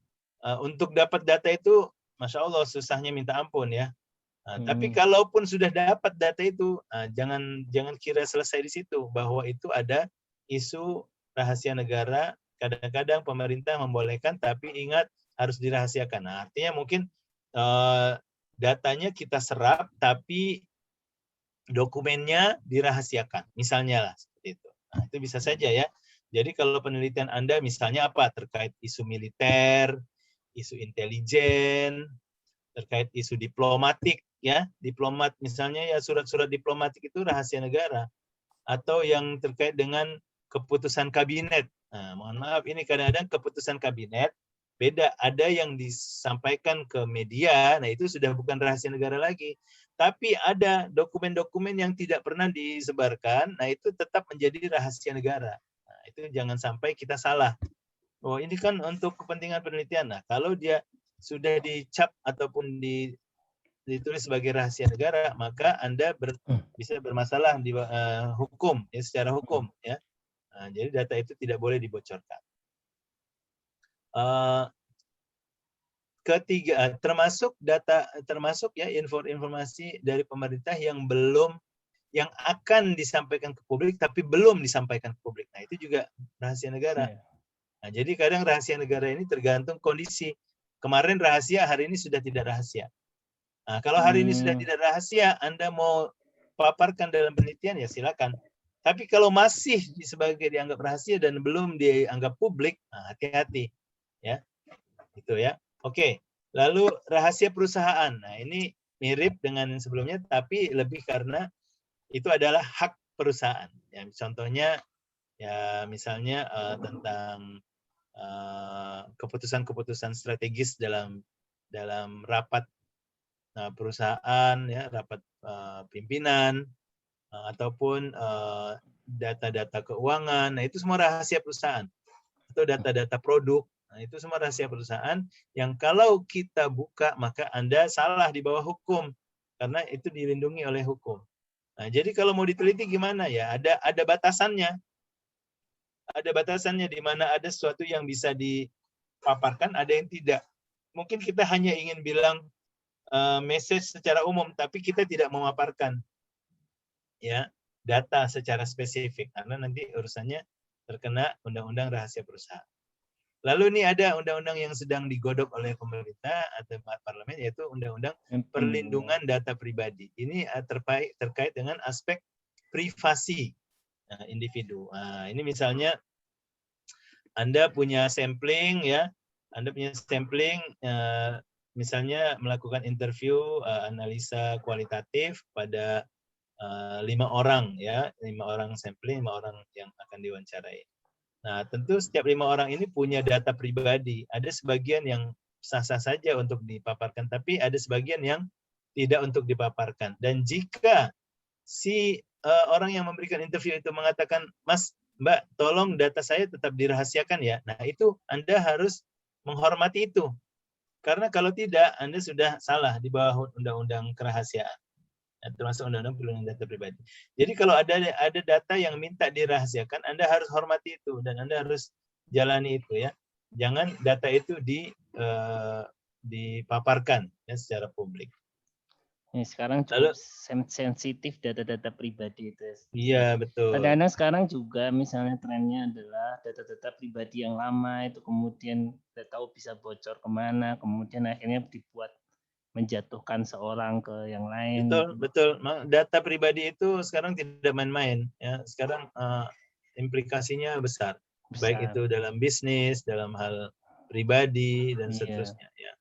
untuk dapat data itu, Masya Allah, susahnya minta ampun ya. Nah, tapi kalaupun sudah dapat data itu, jangan kira selesai di situ, bahwa itu ada isu rahasia negara. Kadang-kadang pemerintah membolehkan, tapi ingat harus dirahasiakan. Nah, artinya mungkin datanya kita serap, tapi dokumennya dirahasiakan. Misalnya lah seperti itu. Nah, itu bisa saja ya. Jadi kalau penelitian Anda misalnya apa? Terkait isu militer, isu intelijen, terkait isu diplomatik, ya. Diplomat misalnya ya surat-surat diplomatik itu rahasia negara. Atau yang terkait dengan keputusan kabinet. Nah, mohon maaf, ini kadang-kadang keputusan kabinet beda. Ada yang disampaikan ke media, nah itu sudah bukan rahasia negara lagi. Tapi ada dokumen-dokumen yang tidak pernah disebarkan, nah itu tetap menjadi rahasia negara. Nah, itu jangan sampai kita salah. Oh, ini kan untuk kepentingan penelitian. Nah, kalau dia sudah dicap ataupun ditulis sebagai rahasia negara, maka Anda bisa bermasalah di hukum, ya, secara hukum, ya. Nah, jadi data itu tidak boleh dibocorkan. Ketiga, termasuk ya informasi dari pemerintah yang akan disampaikan ke publik tapi belum disampaikan ke publik. Nah, itu juga rahasia negara. Nah, jadi kadang rahasia negara ini tergantung kondisi. Kemarin rahasia, hari ini sudah tidak rahasia. Nah, kalau hari ini sudah tidak rahasia, Anda mau paparkan dalam penelitian, ya silakan. Tapi kalau masih sebagai dianggap rahasia dan belum dianggap publik, nah hati-hati. Ya, itu ya. Oke, lalu rahasia perusahaan. Nah, ini mirip dengan yang sebelumnya, tapi lebih karena itu adalah hak perusahaan. Ya, contohnya, ya misalnya tentang keputusan-keputusan strategis dalam rapat perusahaan, ya, rapat pimpinan, ataupun data-data keuangan. Nah, itu semua rahasia perusahaan. Atau data-data produk. Nah, itu semua rahasia perusahaan yang kalau kita buka, maka Anda salah di bawah hukum. Karena itu dilindungi oleh hukum. Nah, jadi kalau mau diteliti gimana ya? Ada batasannya. Ada batasannya di mana ada sesuatu yang bisa dipaparkan, ada yang tidak. Mungkin kita hanya ingin bilang message secara umum, tapi kita tidak memaparkan ya data secara spesifik karena nanti urusannya terkena undang-undang rahasia perusahaan. Lalu ini ada undang-undang yang sedang digodok oleh pemerintah atau parlemen, yaitu undang-undang perlindungan data pribadi. Ini terkait dengan aspek privasi individu. Nah, ini misalnya Anda punya sampling ya, Anda punya sampling, misalnya melakukan interview analisa kualitatif pada 5 orang ya, 5 orang sampling, 5 orang yang akan diwawancarai. Nah, tentu setiap 5 orang ini punya data pribadi. Ada sebagian yang sah-sah saja untuk dipaparkan, tapi ada sebagian yang tidak untuk dipaparkan. Dan jika si orang yang memberikan interview itu mengatakan, Mas, Mbak, tolong data saya tetap dirahasiakan ya. Nah, itu Anda harus menghormati itu. Karena kalau tidak, Anda sudah salah di bawah undang-undang kerahasiaan. Termasuk undang-undang perlindungan data pribadi. Jadi kalau ada data yang minta dirahasiakan, Anda harus hormati itu dan Anda harus jalani itu ya. Jangan data itu dipaparkan ya secara publik. Ya, sekarang cukup sensitif data-data pribadi itu. Iya, betul. Kadang-kadang sekarang juga misalnya trennya adalah data-data pribadi yang lama itu kemudian tidak tahu bisa bocor kemana, kemudian akhirnya dibuat menjatuhkan seorang ke yang lain. Betul, betul. Data pribadi itu sekarang tidak main-main ya. Sekarang implikasinya besar. Baik itu dalam bisnis, dalam hal pribadi dan seterusnya ya.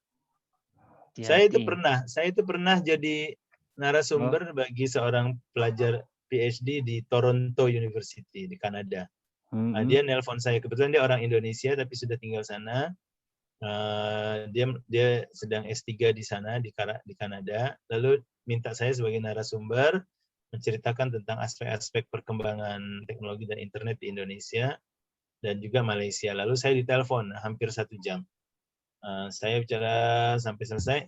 Saya itu pernah jadi narasumber bagi seorang pelajar PhD di Toronto University di Kanada. Nah, dia nelpon saya, kebetulan dia orang Indonesia tapi sudah tinggal sana. Dia sedang S3 di sana di Kanada, lalu minta saya sebagai narasumber menceritakan tentang aspek-aspek perkembangan teknologi dan internet di Indonesia dan juga Malaysia. Lalu saya ditelepon hampir 1 jam. Saya bicara sampai selesai.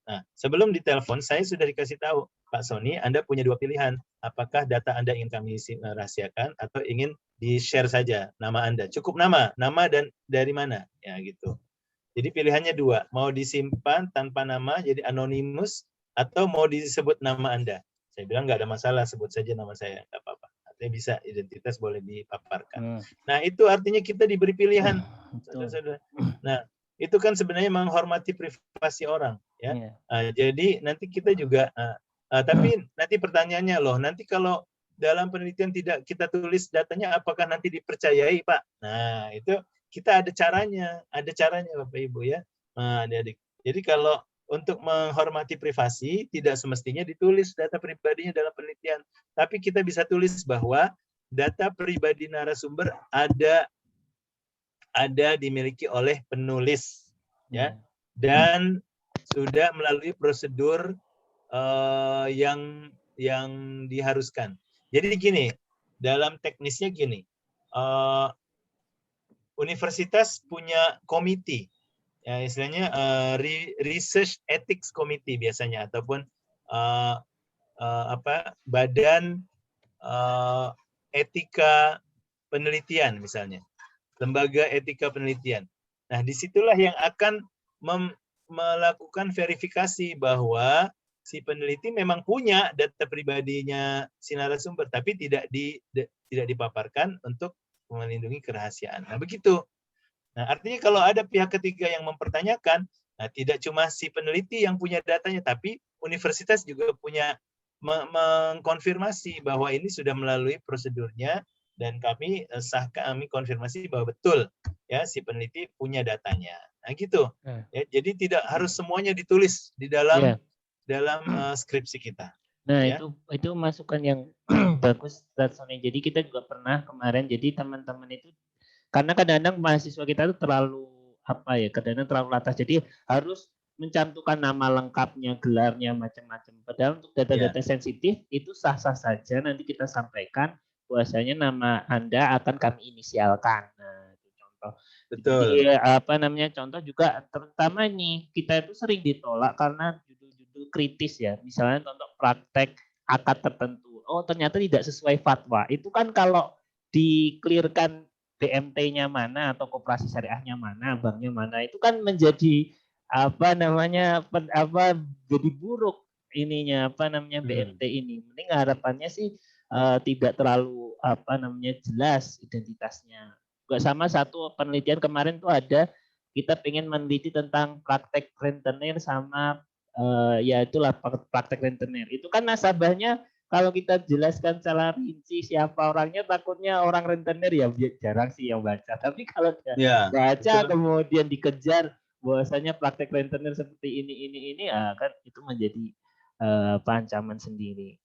Nah, sebelum ditelepon, saya sudah dikasih tahu, Pak Sony, Anda punya 2 pilihan. Apakah data Anda ingin kami rahasiakan atau ingin di-share saja nama Anda. Cukup nama dan dari mana, ya gitu. Jadi pilihannya 2, mau disimpan tanpa nama, jadi anonymous, atau mau disebut nama Anda. Saya bilang nggak ada masalah, sebut saja nama saya, nggak apa-apa. Artinya bisa, identitas boleh dipaparkan. Nah, itu artinya kita diberi pilihan. Nah, itu kan sebenarnya menghormati privasi orang, ya. Jadi nanti kita juga, tapi nanti pertanyaannya loh, nanti kalau dalam penelitian tidak kita tulis datanya, apakah nanti dipercayai, Pak? Nah, itu kita ada caranya Bapak Ibu ya, adik-adik. Jadi kalau untuk menghormati privasi, tidak semestinya ditulis data pribadinya dalam penelitian, tapi kita bisa tulis bahwa data pribadi narasumber ada dimiliki oleh penulis, ya, dan sudah melalui prosedur yang diharuskan. Jadi gini, dalam teknisnya gini, universitas punya komite, ya istilahnya research ethics committee biasanya, ataupun badan etika penelitian misalnya, lembaga etika penelitian. Nah, disitulah yang akan melakukan verifikasi bahwa si peneliti memang punya data pribadinya si narasumber, tapi tidak dipaparkan untuk melindungi kerahasiaan. Nah, begitu. Nah, artinya kalau ada pihak ketiga yang mempertanyakan, nah tidak cuma si peneliti yang punya datanya, tapi universitas juga punya mengkonfirmasi bahwa ini sudah melalui prosedurnya, dan kami konfirmasi bahwa betul ya si peneliti punya datanya. Nah, gitu. Ya, jadi tidak harus semuanya ditulis di dalam skripsi kita. Nah, ya. itu masukan yang bagus, Sony. Jadi kita juga pernah kemarin, jadi teman-teman itu, karena kadang-kadang mahasiswa kita itu terlalu kadang-kadang terlalu latah. Jadi harus mencantumkan nama lengkapnya, gelarnya, macam-macam. Padahal untuk data-data sensitif itu sah-sah saja. Nanti kita sampaikan bahwasanya nama Anda akan kami inisialkan. Nah, itu contoh. Betul. Jadi contoh juga terutama nih, kita itu sering ditolak karena judul-judul kritis ya. Misalnya contoh praktek akad tertentu. Oh, ternyata tidak sesuai fatwa. Itu kan kalau di-clearkan BMT-nya mana atau koperasi syariahnya mana, banknya mana, itu kan menjadi jadi buruk ininya BMT ini. Mending harapannya sih tidak terlalu jelas identitasnya. Juga sama satu penelitian kemarin tuh ada, kita pengen meneliti tentang praktek rentenir sama itulah praktek rentenir. Itu kan nasabahnya kalau kita jelaskan secara rinci siapa orangnya, takutnya orang rentenir ya jarang sih yang baca. Tapi kalau dia Ya, baca betul. kemudian dikejar bahwasanya praktek rentenir seperti ini, kan itu menjadi ancaman sendiri.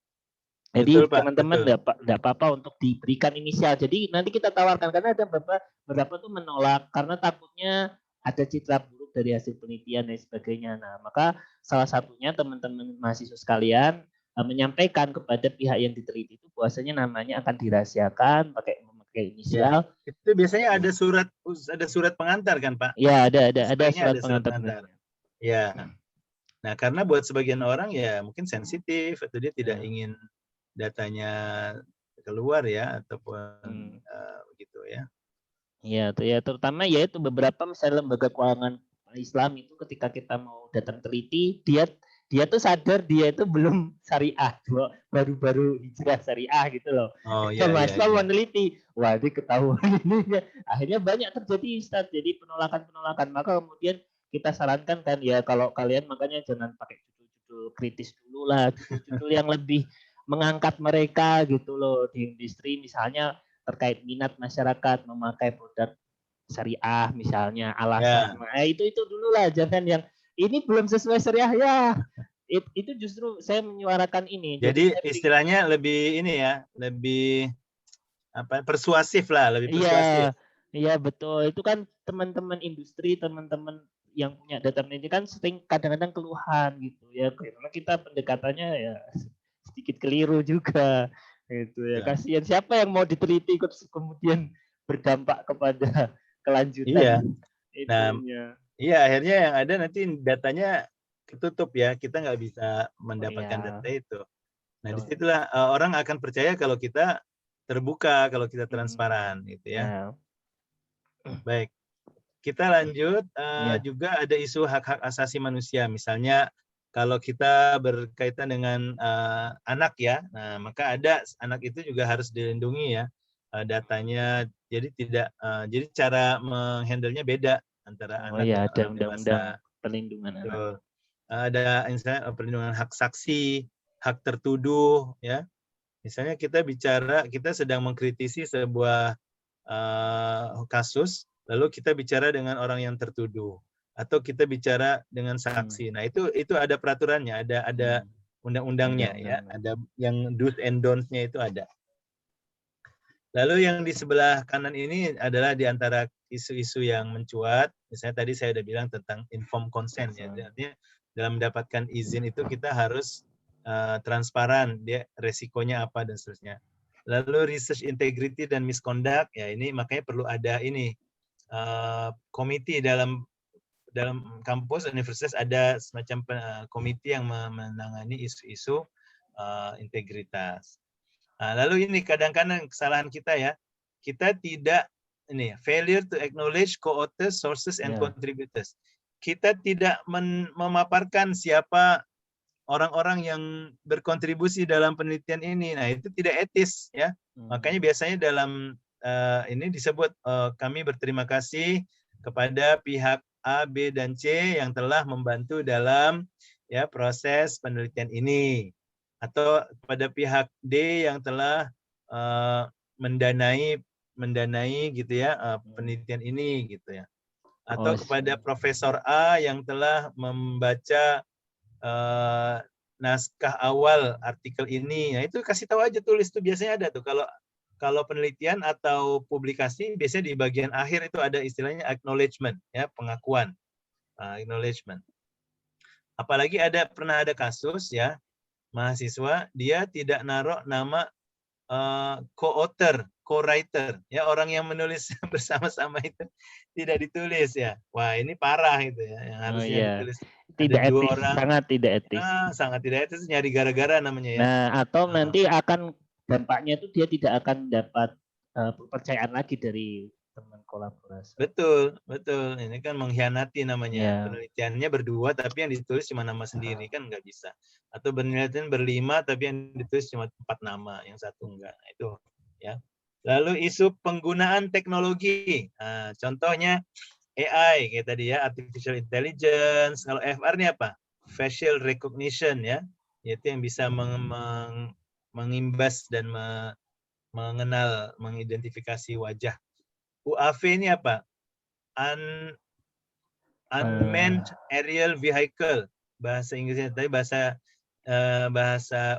Jadi Betul, Pak. teman-teman Betul. enggak apa-apa untuk diberikan inisial. Jadi nanti kita tawarkan, karena ada beberapa tuh menolak karena takutnya ada citra buruk dari hasil penelitian dan sebagainya. Nah, maka salah satunya teman-teman mahasiswa sekalian menyampaikan kepada pihak yang diteliti itu bahwasanya namanya akan dirahasiakan memakai Ya, inisial. itu biasanya ada surat pengantar kan, Pak? Ya, ada Sebaiknya surat ada pengantar. Ya. Nah, karena buat sebagian orang ya mungkin sensitif atau dia tidak ingin datanya keluar ya, ataupun gitu ya. Iya, ya terutama ya itu beberapa misalnya lembaga keuangan Islam itu ketika kita mau datang teliti, dia tuh sadar dia itu belum syariah, baru-baru hijrah syariah gitu loh. Oh iya, iya, Mahasiswa iya. meneliti, wah ini ketahuan ini. Akhirnya banyak terjadi Ustaz, jadi penolakan. Maka kemudian kita sarankan kan ya kalau kalian makanya jangan pakai judul-judul kritis dulu lah, judul-judul yang lebih mengangkat mereka gitu loh di industri misalnya terkait minat masyarakat memakai produk syariah misalnya alasan itu dulu lah, jangan yang ini belum sesuai syariah ya. Itu justru saya menyuarakan ini. Jadi istilahnya lebih ini ya, lebih persuasif lah, lebih persuasif. Iya betul. Itu kan teman-teman industri, teman-teman yang punya data ini kan sering kadang-kadang keluhan gitu ya, karena kita pendekatannya ya sedikit keliru juga gitu ya. Kasihan siapa yang mau diteliti kemudian berdampak kepada kelanjutan itunya. Iya, akhirnya yang ada nanti datanya ketutup ya, kita nggak bisa mendapatkan data itu. Nah, disitulah orang akan percaya kalau kita terbuka, kalau kita transparan gitu ya. Baik, kita lanjut. Juga ada isu hak-hak asasi manusia, misalnya kalau kita berkaitan dengan anak ya, nah maka ada anak itu juga harus dilindungi ya datanya. Jadi jadi cara menghandle-nya beda antara anak dan orang dewasa. Perlindungan anak. Ada misalnya perlindungan hak saksi, hak tertuduh ya. Misalnya kita sedang mengkritisi sebuah kasus, lalu kita bicara dengan orang yang tertuduh atau kita bicara dengan saksi. Nah, itu ada peraturannya, ada undang-undangnya ya, ada yang do's and don'ts-nya itu ada. Lalu yang di sebelah kanan ini adalah di antara isu-isu yang mencuat. Misalnya tadi saya sudah bilang tentang informed consent ya. Artinya dalam mendapatkan izin itu kita harus transparan, dia resikonya apa dan seterusnya. Lalu research integrity dan misconduct ya, ini makanya perlu ada ini komite dalam kampus universitas, ada semacam komite yang menangani isu-isu integritas. Nah, lalu ini kadang-kadang kesalahan kita ya, kita tidak failure to acknowledge co-authors, sources and contributors. Kita tidak memaparkan siapa orang-orang yang berkontribusi dalam penelitian ini. Nah, itu tidak etis ya. Makanya biasanya dalam ini disebut kami berterima kasih kepada pihak A, B, dan C yang telah membantu dalam ya proses penelitian ini, atau kepada pihak D yang telah mendanai gitu ya penelitian ini gitu ya, atau kepada Profesor A yang telah membaca naskah awal artikel ini. Nah, itu kasih tahu aja, tulis tuh biasanya ada tuh kalau penelitian atau publikasi biasanya di bagian akhir itu ada istilahnya acknowledgement ya, pengakuan. Acknowledgement. Apalagi pernah ada kasus ya, mahasiswa dia tidak naruh nama co-author, co-writer ya, orang yang menulis bersama-sama itu tidak ditulis ya. Wah, ini parah itu ya, yang harusnya ditulis. Tidak ada 2 etis, orang, sangat tidak etis. Sangat tidak etis, nyari gara-gara namanya ya. Nah, atau nanti akan dampaknya itu dia tidak akan dapat kepercayaan lagi dari teman kolaborasi. Betul. Ini kan mengkhianati namanya. Penelitiannya berdua tapi yang ditulis cuma nama sendiri, kan nggak bisa. Atau penelitian berlima tapi yang ditulis cuma 4 nama, yang satu enggak. Nah, itu ya. Lalu isu penggunaan teknologi. Nah, contohnya AI kayak tadi ya, artificial intelligence. Kalau FR ini apa? Facial recognition ya. Yaitu yang bisa mengimbas dan mengenal, mengidentifikasi wajah. UAV ini apa? Unmanned Aerial Vehicle, bahasa Inggrisnya, tapi bahasa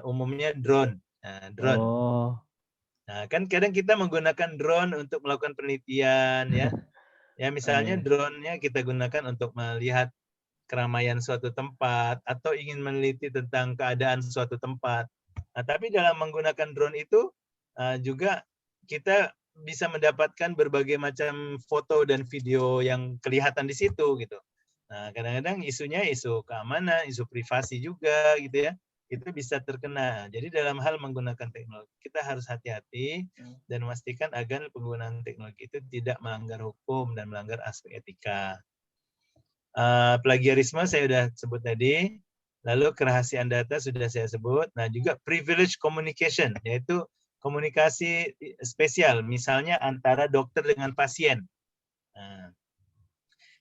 umumnya drone. Nah, drone. Oh. Nah, kan kadang kita menggunakan drone untuk melakukan penelitian, ya. Ya, misalnya drone-nya kita gunakan untuk melihat keramaian suatu tempat atau ingin meneliti tentang keadaan suatu tempat. Nah, tapi dalam menggunakan drone itu juga kita bisa mendapatkan berbagai macam foto dan video yang kelihatan di situ gitu. Nah, kadang-kadang isunya isu keamanan, isu privasi juga gitu ya. Itu bisa terkena. Jadi dalam hal menggunakan teknologi, kita harus hati-hati dan memastikan agar penggunaan teknologi itu tidak melanggar hukum dan melanggar aspek etika. Plagiarisme saya sudah sebut tadi. Lalu kerahasiaan data sudah saya sebut. Nah, juga privilege communication, yaitu komunikasi spesial, misalnya antara dokter dengan pasien. Nah,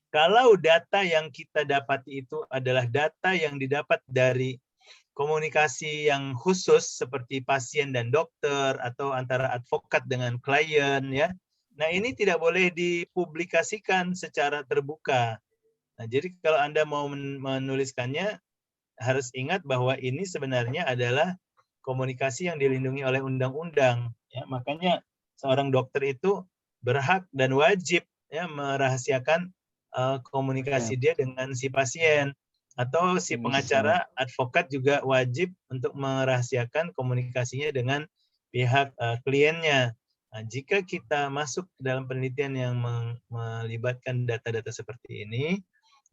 kalau data yang kita dapati itu adalah data yang didapat dari komunikasi yang khusus seperti pasien dan dokter atau antara advokat dengan klien, ya. Nah, ini tidak boleh dipublikasikan secara terbuka. Nah, jadi kalau Anda mau menuliskannya, harus ingat bahwa ini sebenarnya adalah komunikasi yang dilindungi oleh undang-undang. Ya, makanya seorang dokter itu berhak dan wajib ya merahasiakan komunikasi dia dengan si pasien. Atau si pengacara, advokat juga wajib untuk merahasiakan komunikasinya dengan pihak kliennya. Nah, jika kita masuk dalam penelitian yang melibatkan data-data seperti ini,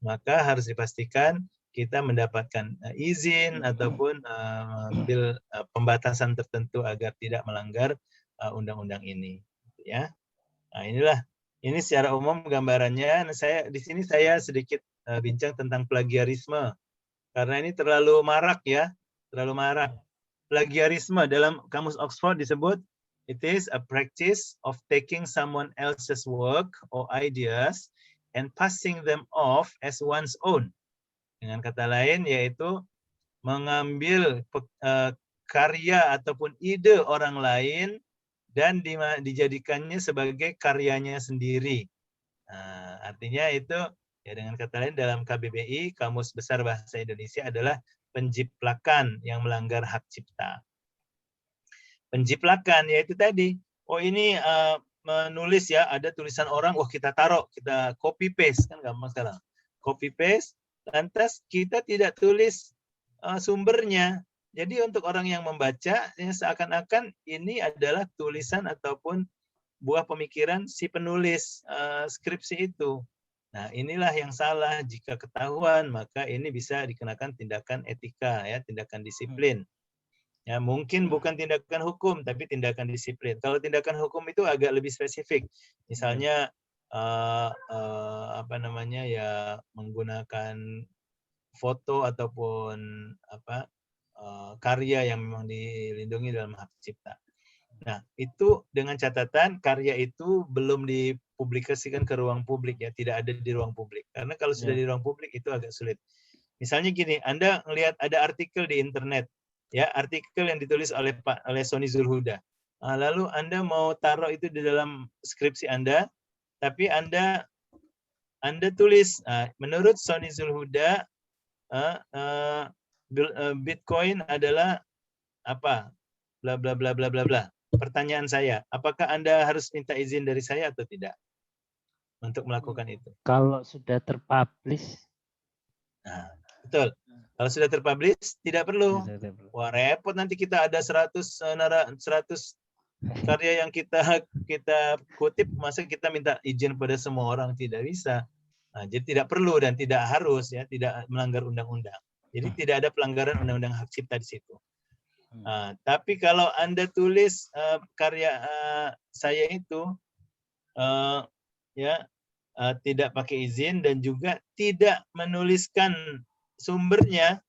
maka harus dipastikan kita mendapatkan izin ataupun mengambil pembatasan tertentu agar tidak melanggar undang-undang ini. Ya, nah ini secara umum gambarannya. Nah, di sini saya sedikit bincang tentang plagiarisme karena ini terlalu marak ya, terlalu marak. Plagiarisme dalam Kamus Oxford disebut it is a practice of taking someone else's work or ideas and passing them off as one's own. Dengan kata lain yaitu mengambil karya ataupun ide orang lain dan dijadikannya sebagai karyanya sendiri. Nah, artinya itu ya dengan kata lain dalam KBBI, Kamus Besar Bahasa Indonesia adalah penjiplakan yang melanggar hak cipta. Penjiplakan yaitu tadi, oh ini menulis ya, ada tulisan orang, wah kita taruh, kita copy paste, kan gampang sekarang. Copy paste, lantas kita tidak tulis sumbernya. Jadi untuk orang yang membaca, ya seakan-akan ini adalah tulisan ataupun buah pemikiran si penulis skripsi itu. Nah, inilah yang salah. Jika ketahuan, maka ini bisa dikenakan tindakan etika, ya, tindakan disiplin. Ya, mungkin bukan tindakan hukum, tapi tindakan disiplin. Kalau tindakan hukum itu agak lebih spesifik. Misalnya ya menggunakan foto ataupun karya yang memang dilindungi dalam hak cipta. Nah, itu dengan catatan karya itu belum dipublikasikan ke ruang publik ya, tidak ada di ruang publik. Karena kalau sudah di ruang publik itu agak sulit. Misalnya gini, Anda melihat ada artikel di internet, ya, artikel yang ditulis oleh Sony Zulhuda. Nah, lalu Anda mau taruh itu di dalam skripsi Anda, tapi Anda tulis, menurut Sony Zulhuda, Bitcoin adalah apa? Bla bla bla bla bla bla. Pertanyaan saya, apakah Anda harus minta izin dari saya atau tidak untuk melakukan itu? Kalau sudah terpublish. Nah, betul. Kalau sudah terpublish tidak perlu. Wah, repot nanti kita ada 100 karya yang kita kutip, masa kita minta izin pada semua orang, tidak bisa. Nah, jadi tidak perlu dan tidak harus ya, tidak melanggar undang-undang. Jadi tidak ada pelanggaran undang-undang hak cipta di situ. Tapi kalau Anda tulis karya saya itu tidak pakai izin dan juga tidak menuliskan sumbernya,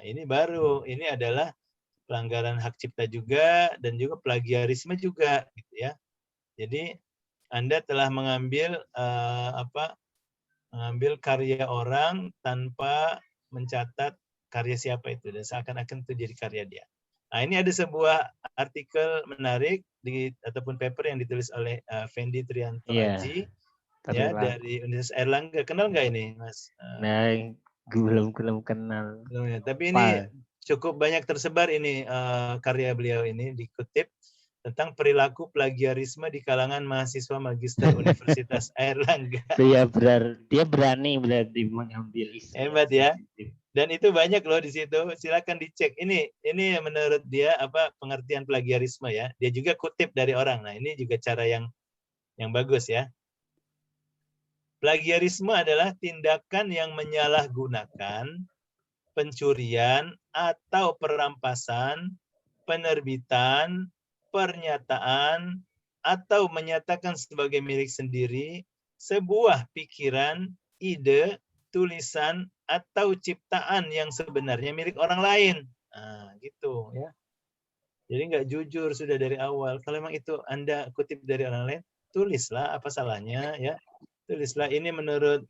ini baru, ini adalah pelanggaran hak cipta juga dan juga plagiarisme juga, gitu ya. Jadi Anda telah mengambil mengambil karya orang tanpa mencatat karya siapa itu dan seakan-akan itu jadi karya dia. Nah, ini ada sebuah artikel menarik ataupun paper yang ditulis oleh Fendi Trianto Iya, Aji ya terlalu. dari Universitas Airlangga. Kenal nggak ini, Mas? Nah, belum kenal. Belum ya. Tapi ini Pak. cukup banyak tersebar ini karya beliau ini dikutip tentang perilaku plagiarisme di kalangan mahasiswa magister Universitas Airlangga. Dia berani berarti mengambil isu. Hebat ya. Dan itu banyak loh di situ. Silakan dicek. Ini menurut dia apa pengertian plagiarisme ya. Dia juga kutip dari orang. Nah, ini juga cara yang bagus ya. Plagiarisme adalah tindakan yang menyalahgunakan pencurian atau perampasan, penerbitan, pernyataan, atau menyatakan sebagai milik sendiri sebuah pikiran, ide, tulisan, atau ciptaan yang sebenarnya milik orang lain. Nah, gitu ya. Jadi nggak jujur sudah dari awal. Kalau memang itu Anda kutip dari orang lain, tulislah, apa salahnya ya. Tulislah ini menurut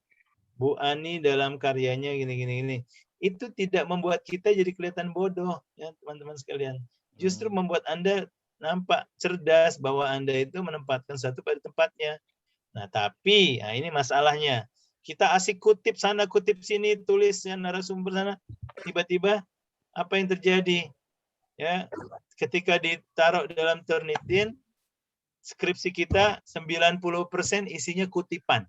Bu Ani dalam karyanya gini. Itu tidak membuat kita jadi kelihatan bodoh ya teman-teman sekalian. Justru membuat Anda nampak cerdas bahwa Anda itu menempatkan satu pada tempatnya. Nah, tapi ini masalahnya. Kita asik kutip sana, kutip sini, tulis ya narasumber sana. Tiba-tiba apa yang terjadi? Ya, ketika ditaruh dalam Turnitin, skripsi kita 90% isinya kutipan.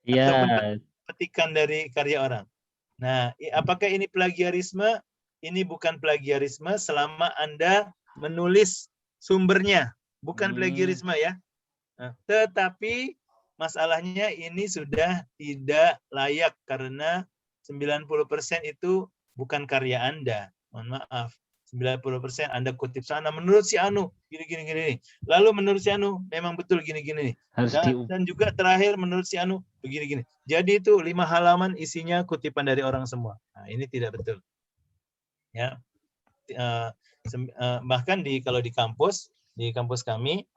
Iya. Ataupun petikan dari karya orang. Nah, apakah ini plagiarisme? Ini bukan plagiarisme selama Anda menulis sumbernya. Bukan plagiarisme ya. Nah, tetapi masalahnya ini sudah tidak layak karena 90% itu bukan karya Anda. Mohon maaf. 90% Anda kutip sana menurut si Anu gini. Lalu menurut si Anu memang betul gini. Dan juga terakhir menurut si Anu begini. Jadi itu 5 halaman isinya kutipan dari orang semua. Nah, ini tidak betul. Ya. Bahkan kalau di kampus kami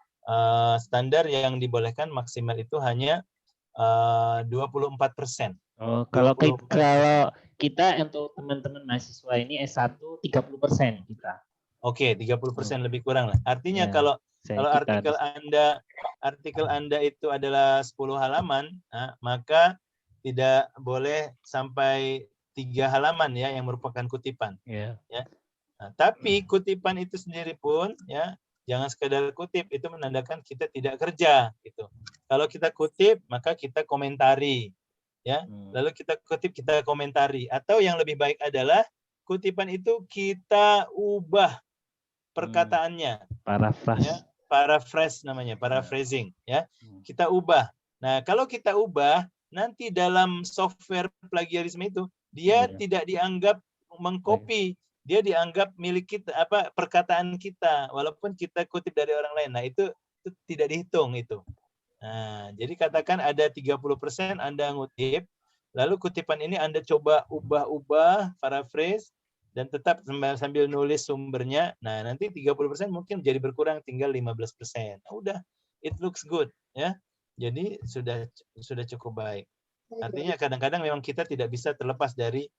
standar yang dibolehkan maksimal itu hanya 24%. Oh, kalau kita untuk teman-teman mahasiswa ini S1 30% kita. Oke, 30% lebih kurang lah. Artinya Ya, kalau artikel Anda itu adalah 10 halaman, maka tidak boleh sampai 3 halaman ya yang merupakan kutipan. Ya. Nah, tapi kutipan itu sendiri pun ya jangan sekadar kutip, itu menandakan kita tidak kerja gitu. Kalau kita kutip maka kita komentari ya. Lalu kita kutip kita komentari, atau yang lebih baik adalah kutipan itu kita ubah perkataannya. Paraphrase. Ya, paraphrase namanya, paraphrasing ya. Kita ubah. Nah, kalau kita ubah nanti dalam software plagiarisme itu dia tidak dianggap mengcopy, dia dianggap milik kita, perkataan kita walaupun kita kutip dari orang lain. Nah, itu tidak dihitung itu. Nah, jadi katakan ada 30% Anda ngutip, lalu kutipan ini Anda coba ubah-ubah, paraphrase, dan tetap sambil nulis sumbernya. Nah, nanti 30% mungkin jadi berkurang tinggal 15%. Nah, udah, it looks good ya. Jadi sudah cukup baik. Artinya kadang-kadang memang kita tidak bisa terlepas dari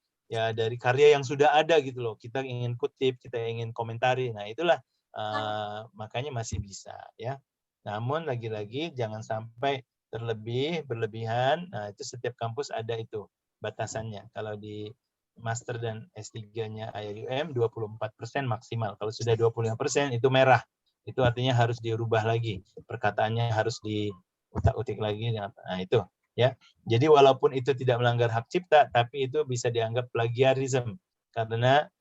karya yang sudah ada gitu loh. Kita ingin kutip, kita ingin komentari. Nah, itulah makanya masih bisa ya. Namun lagi-lagi jangan sampai berlebihan. Nah, itu setiap kampus ada itu batasannya. Kalau di Master dan S3-nya IUM 24% maksimal. Kalau sudah 25% itu merah. Itu artinya harus dirubah lagi. Perkataannya harus diutak-utik lagi. Nah, itu ya. Jadi walaupun itu tidak melanggar hak cipta, tapi itu bisa dianggap plagiarisme karena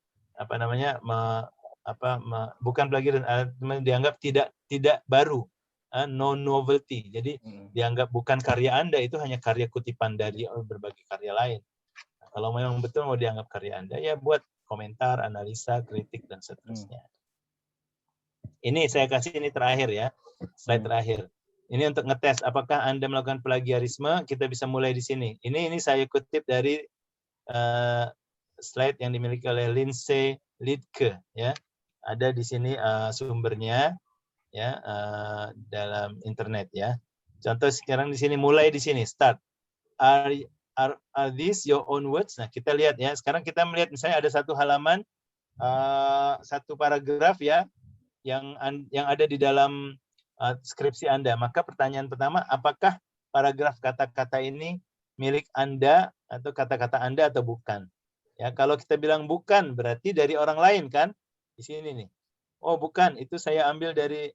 bukan plagiarisme, dianggap tidak baru. No novelty. Jadi dianggap bukan karya Anda, itu hanya karya kutipan dari berbagai karya lain. Nah, kalau memang betul mau dianggap karya Anda, ya buat komentar, analisa, kritik, dan seterusnya. Ini saya kasih ini terakhir ya, slide terakhir. Ini untuk ngetes apakah Anda melakukan plagiarisme, kita bisa mulai di sini. Ini saya kutip dari slide yang dimiliki oleh Lindsay Lidke ya. Ada di sini sumbernya ya dalam internet ya. Contoh sekarang di sini, mulai di sini, start. Are these your own words? Nah, kita lihat ya. Sekarang kita melihat misalnya ada satu halaman satu paragraf ya yang ada di dalam skripsi Anda. Maka pertanyaan pertama, apakah paragraf kata-kata ini milik Anda atau kata-kata Anda atau bukan? Ya, kalau kita bilang bukan, berarti dari orang lain kan? Di sini nih. Oh, bukan, itu saya ambil dari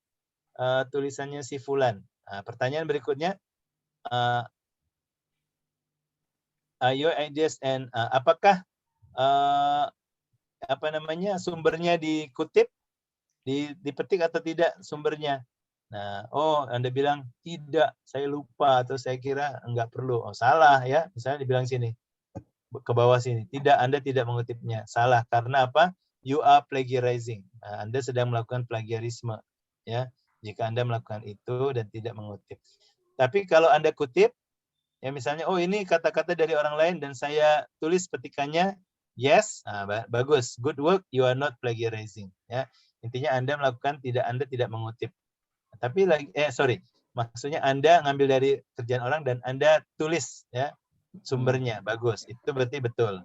tulisannya si Fulan. Nah, pertanyaan berikutnya, your ideas and apakah sumbernya dikutip, dipetik atau tidak sumbernya? Nah, Anda bilang tidak, saya lupa atau saya kira enggak perlu. Oh, salah ya. Misalnya dibilang sini, ke bawah sini, tidak, Anda tidak mengutipnya. Salah, karena apa? You are plagiarizing. Nah, Anda sedang melakukan plagiarisme. Ya, jika Anda melakukan itu dan tidak mengutip. Tapi kalau Anda kutip, ya misalnya, ini kata-kata dari orang lain dan saya tulis petikannya, yes, bagus, good work, you are not plagiarizing. Ya, intinya Anda tidak mengutip. Tapi maksudnya Anda ngambil dari kerjaan orang dan Anda tulis ya sumbernya, bagus, itu berarti betul.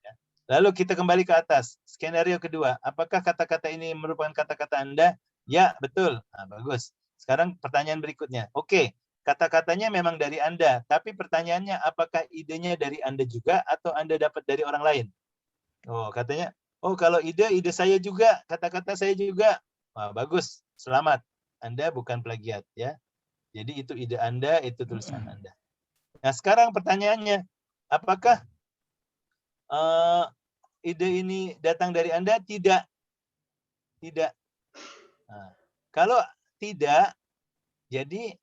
Ya. Lalu kita kembali ke atas, skenario kedua, apakah kata-kata ini merupakan kata-kata Anda? Ya, betul, bagus. Sekarang pertanyaan berikutnya, oke, kata-katanya memang dari Anda, tapi pertanyaannya apakah idenya dari Anda juga atau Anda dapat dari orang lain? Katanya, kalau ide saya juga, kata-kata saya juga. Bagus, selamat. Anda bukan plagiat ya. Jadi itu ide Anda, itu tulisan Anda. Nah, sekarang pertanyaannya, apakah ide ini datang dari Anda? Tidak. Tidak. Nah, kalau tidak, jadi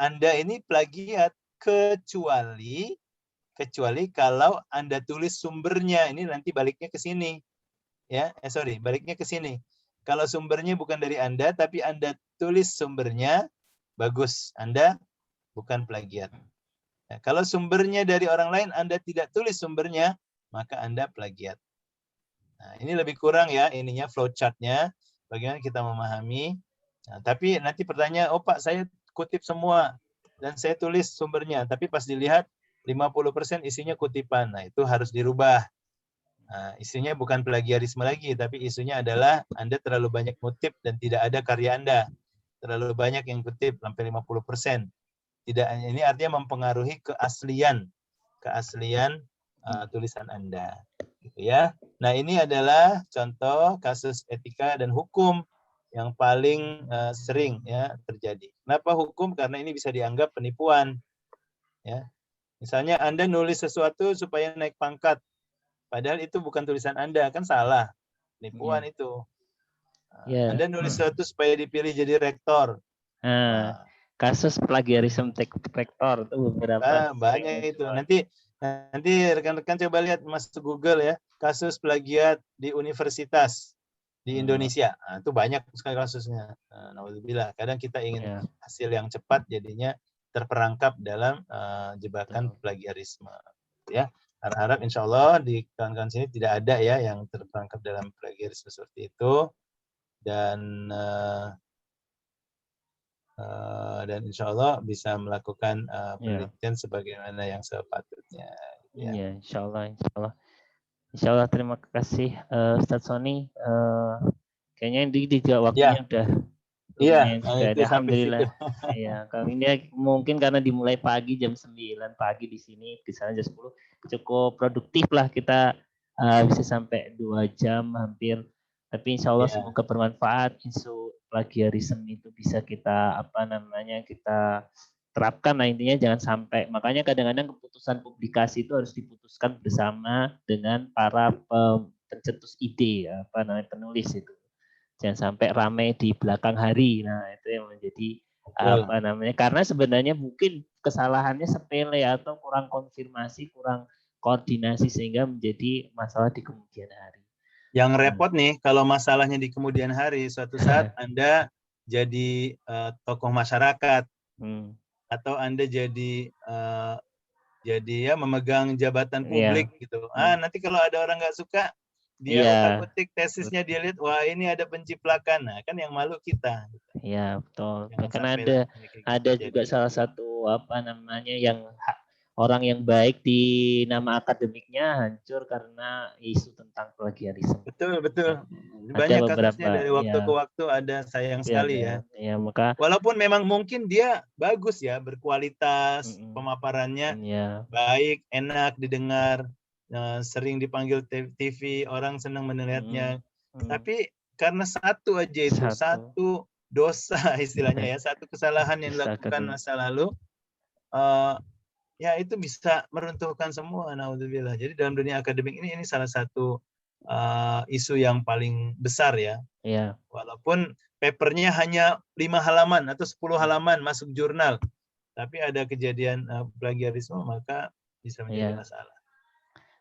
Anda ini plagiat kecuali kalau Anda tulis sumbernya. Ini nanti baliknya ke sini. Ya, baliknya ke sini. Kalau sumbernya bukan dari Anda, tapi Anda tulis sumbernya, bagus, Anda bukan plagiat. Nah, kalau sumbernya dari orang lain, Anda tidak tulis sumbernya, maka Anda plagiat. Nah, ini lebih kurang ya, ininya flowchart-nya, bagaimana kita memahami. Nah, tapi nanti pertanyaan, Pak, saya kutip semua, dan saya tulis sumbernya, tapi pas dilihat, 50% isinya kutipan. Nah, itu harus dirubah. Nah, isunya bukan plagiarisme lagi, tapi isunya adalah Anda terlalu banyak kutip dan tidak ada karya Anda. Terlalu banyak yang kutip, sampai 50%. Ini artinya mempengaruhi keaslian tulisan Anda. Gitu ya. Nah, ini adalah contoh kasus etika dan hukum yang paling sering ya terjadi. Kenapa hukum? Karena ini bisa dianggap penipuan. Ya. Misalnya Anda nulis sesuatu supaya naik pangkat. Padahal itu bukan tulisan Anda, kan salah. Penipuan itu. Anda nulis sesuatu supaya dipilih jadi rektor. Kasus plagiarisme rektor itu beberapa. Banyak itu. Nanti rekan-rekan coba lihat, masuk Google ya. Kasus plagiat di universitas di Indonesia. Nah, itu banyak sekali kasusnya. Alhamdulillah. Kadang kita ingin hasil yang cepat, jadinya terperangkap dalam jebakan plagiarisme. Ya. Harap insya Allah di kawan-kawan sini tidak ada ya yang terperangkap dalam plagiarisme seperti itu, dan insya Allah bisa melakukan penelitian sebagaimana yang sepatutnya. Ya. Iya, insya Allah. Terima kasih Ustadz Sony. Kayaknya ini juga waktunya udah lumayan juga. Alhamdulillah. Ya, kali ini mungkin karena dimulai pagi jam 9 pagi di sini, di sana jam 10, cukup produktif lah kita bisa sampai 2 jam hampir. Tapi insya Allah semoga bermanfaat. Isu plagiarisme itu bisa kita kita terapkan. Nah, intinya jangan sampai. Makanya kadang-kadang keputusan publikasi itu harus diputuskan bersama dengan para pencetus ide, penulis itu. Jangan sampai ramai di belakang hari. Nah, itu yang menjadi karena sebenarnya mungkin kesalahannya sepele atau kurang konfirmasi, kurang koordinasi sehingga menjadi masalah di kemudian hari. Yang repot nih kalau masalahnya di kemudian hari, suatu saat Anda jadi tokoh masyarakat atau Anda jadi memegang jabatan publik gitu. Nanti kalau ada orang nggak suka, dia utak-utik tesisnya, dia lihat, wah ini ada penciplakan. Nah, kan yang malu kita. Iya, betul. Karena ada juga salah satu yang orang yang baik di nama akademiknya hancur karena isu tentang plagiarisme. Betul. Banyak beberapa, kasusnya dari waktu ya. ke waktu ada, sayang sekali ya. Ya, maka Walaupun memang mungkin dia bagus ya, berkualitas, pemaparannya ya, baik, enak didengar, sering dipanggil TV, orang senang mendengarnya. Tapi karena satu aja itu, satu dosa istilahnya ya, satu kesalahan yang dilakukan masa lalu, ya itu bisa meruntuhkan semua, naudzubillah. Jadi dalam dunia akademik ini salah satu isu yang paling besar ya. Iya. Walaupun papernya hanya 5 halaman atau 10 halaman masuk jurnal, tapi ada kejadian plagiarisme, maka bisa menjadi masalah.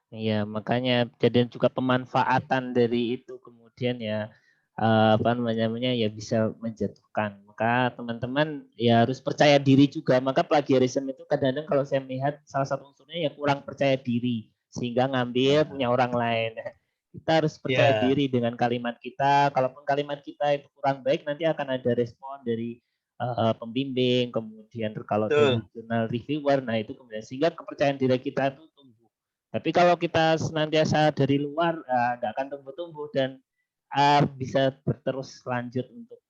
Iya, makanya jadi juga pemanfaatan dari itu kemudian ya apa namanya ya bisa menjatuhkan. Maka teman-teman ya harus percaya diri juga. Maka plagiarisme itu kadang-kadang kalau saya melihat salah satu unsurnya ya kurang percaya diri sehingga ngambil punya orang lain. Kita harus percaya diri dengan kalimat kita. Kalaupun kalimat kita itu kurang baik, nanti akan ada respon dari pembimbing, kemudian kalau dari jurnal reviewer, nah itu kemudian sehingga kepercayaan diri kita itu tumbuh. Tapi kalau kita senantiasa dari luar, nggak akan tumbuh-tumbuh dan bisa terus lanjut untuk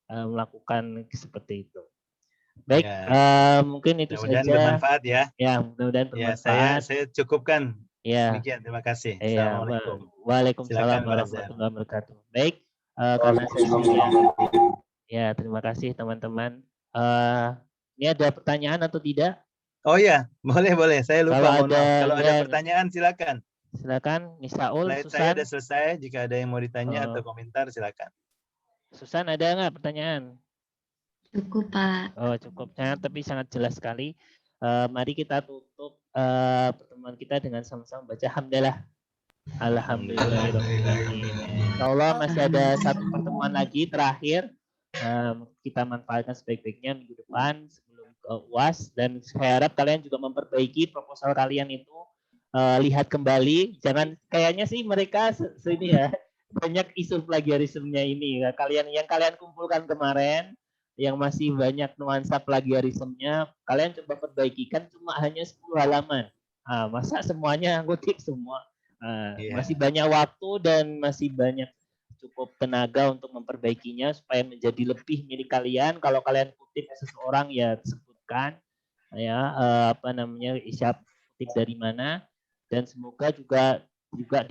melakukan seperti itu. Baik, mungkin itu mudah-mudahan saja. Bermanfaat ya. Ya, mudah-mudahan bermanfaat. Saya cukupkan. Ya. Demikian, terima kasih. Ya, Assalamualaikum. Waalaikumsalam warahmatullahi wabarakatuh. Baik, karena sesinya. Ya, terima kasih teman-teman. Ini ada pertanyaan atau tidak? Oh ya, boleh. Saya lupa. Kalau ada pertanyaan silakan. Silakan, Misaul, Susan. Saya sudah selesai. Jika ada yang mau ditanya atau komentar, silakan. Susan, ada nggak pertanyaan? Cukup, Pak. Oh, cukup. Tapi sangat jelas sekali. Mari kita tutup pertemuan kita dengan sama-sama baca hamdalah. Alhamdulillahirrahmanirrahim. Insyaallah masih ada satu pertemuan lagi terakhir. Kita manfaatkan sebaik-baiknya minggu depan sebelum ke UAS, dan saya harap kalian juga memperbaiki proposal kalian itu, lihat kembali. Jangan kayaknya sih mereka sini ya banyak isu plagiarismenya ini. Yang kalian kumpulkan kemarin yang masih banyak nuansa plagiarismenya, kalian coba perbaikikan cuma hanya 10 halaman. Masa semuanya ngutip semua? Masih banyak waktu dan masih banyak cukup tenaga untuk memperbaikinya supaya menjadi lebih milik kalian. Kalau kalian kutip seseorang ya sebutkan ya siapa kutip dari mana, dan semoga juga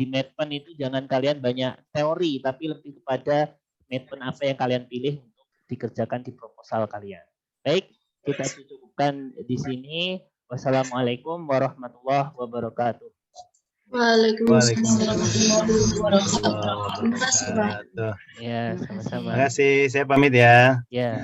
di Medpen itu jangan kalian banyak teori tapi lebih kepada Medpen apa yang kalian pilih untuk dikerjakan di proposal kalian. Baik, kita cukupkan di sini. Wassalamualaikum warahmatullahi wabarakatuh. Waalaikumsalam warahmatullahi wabarakatuh. Terima kasih, Pak. Ya, sama-sama. Terima kasih, saya pamit ya. Ya.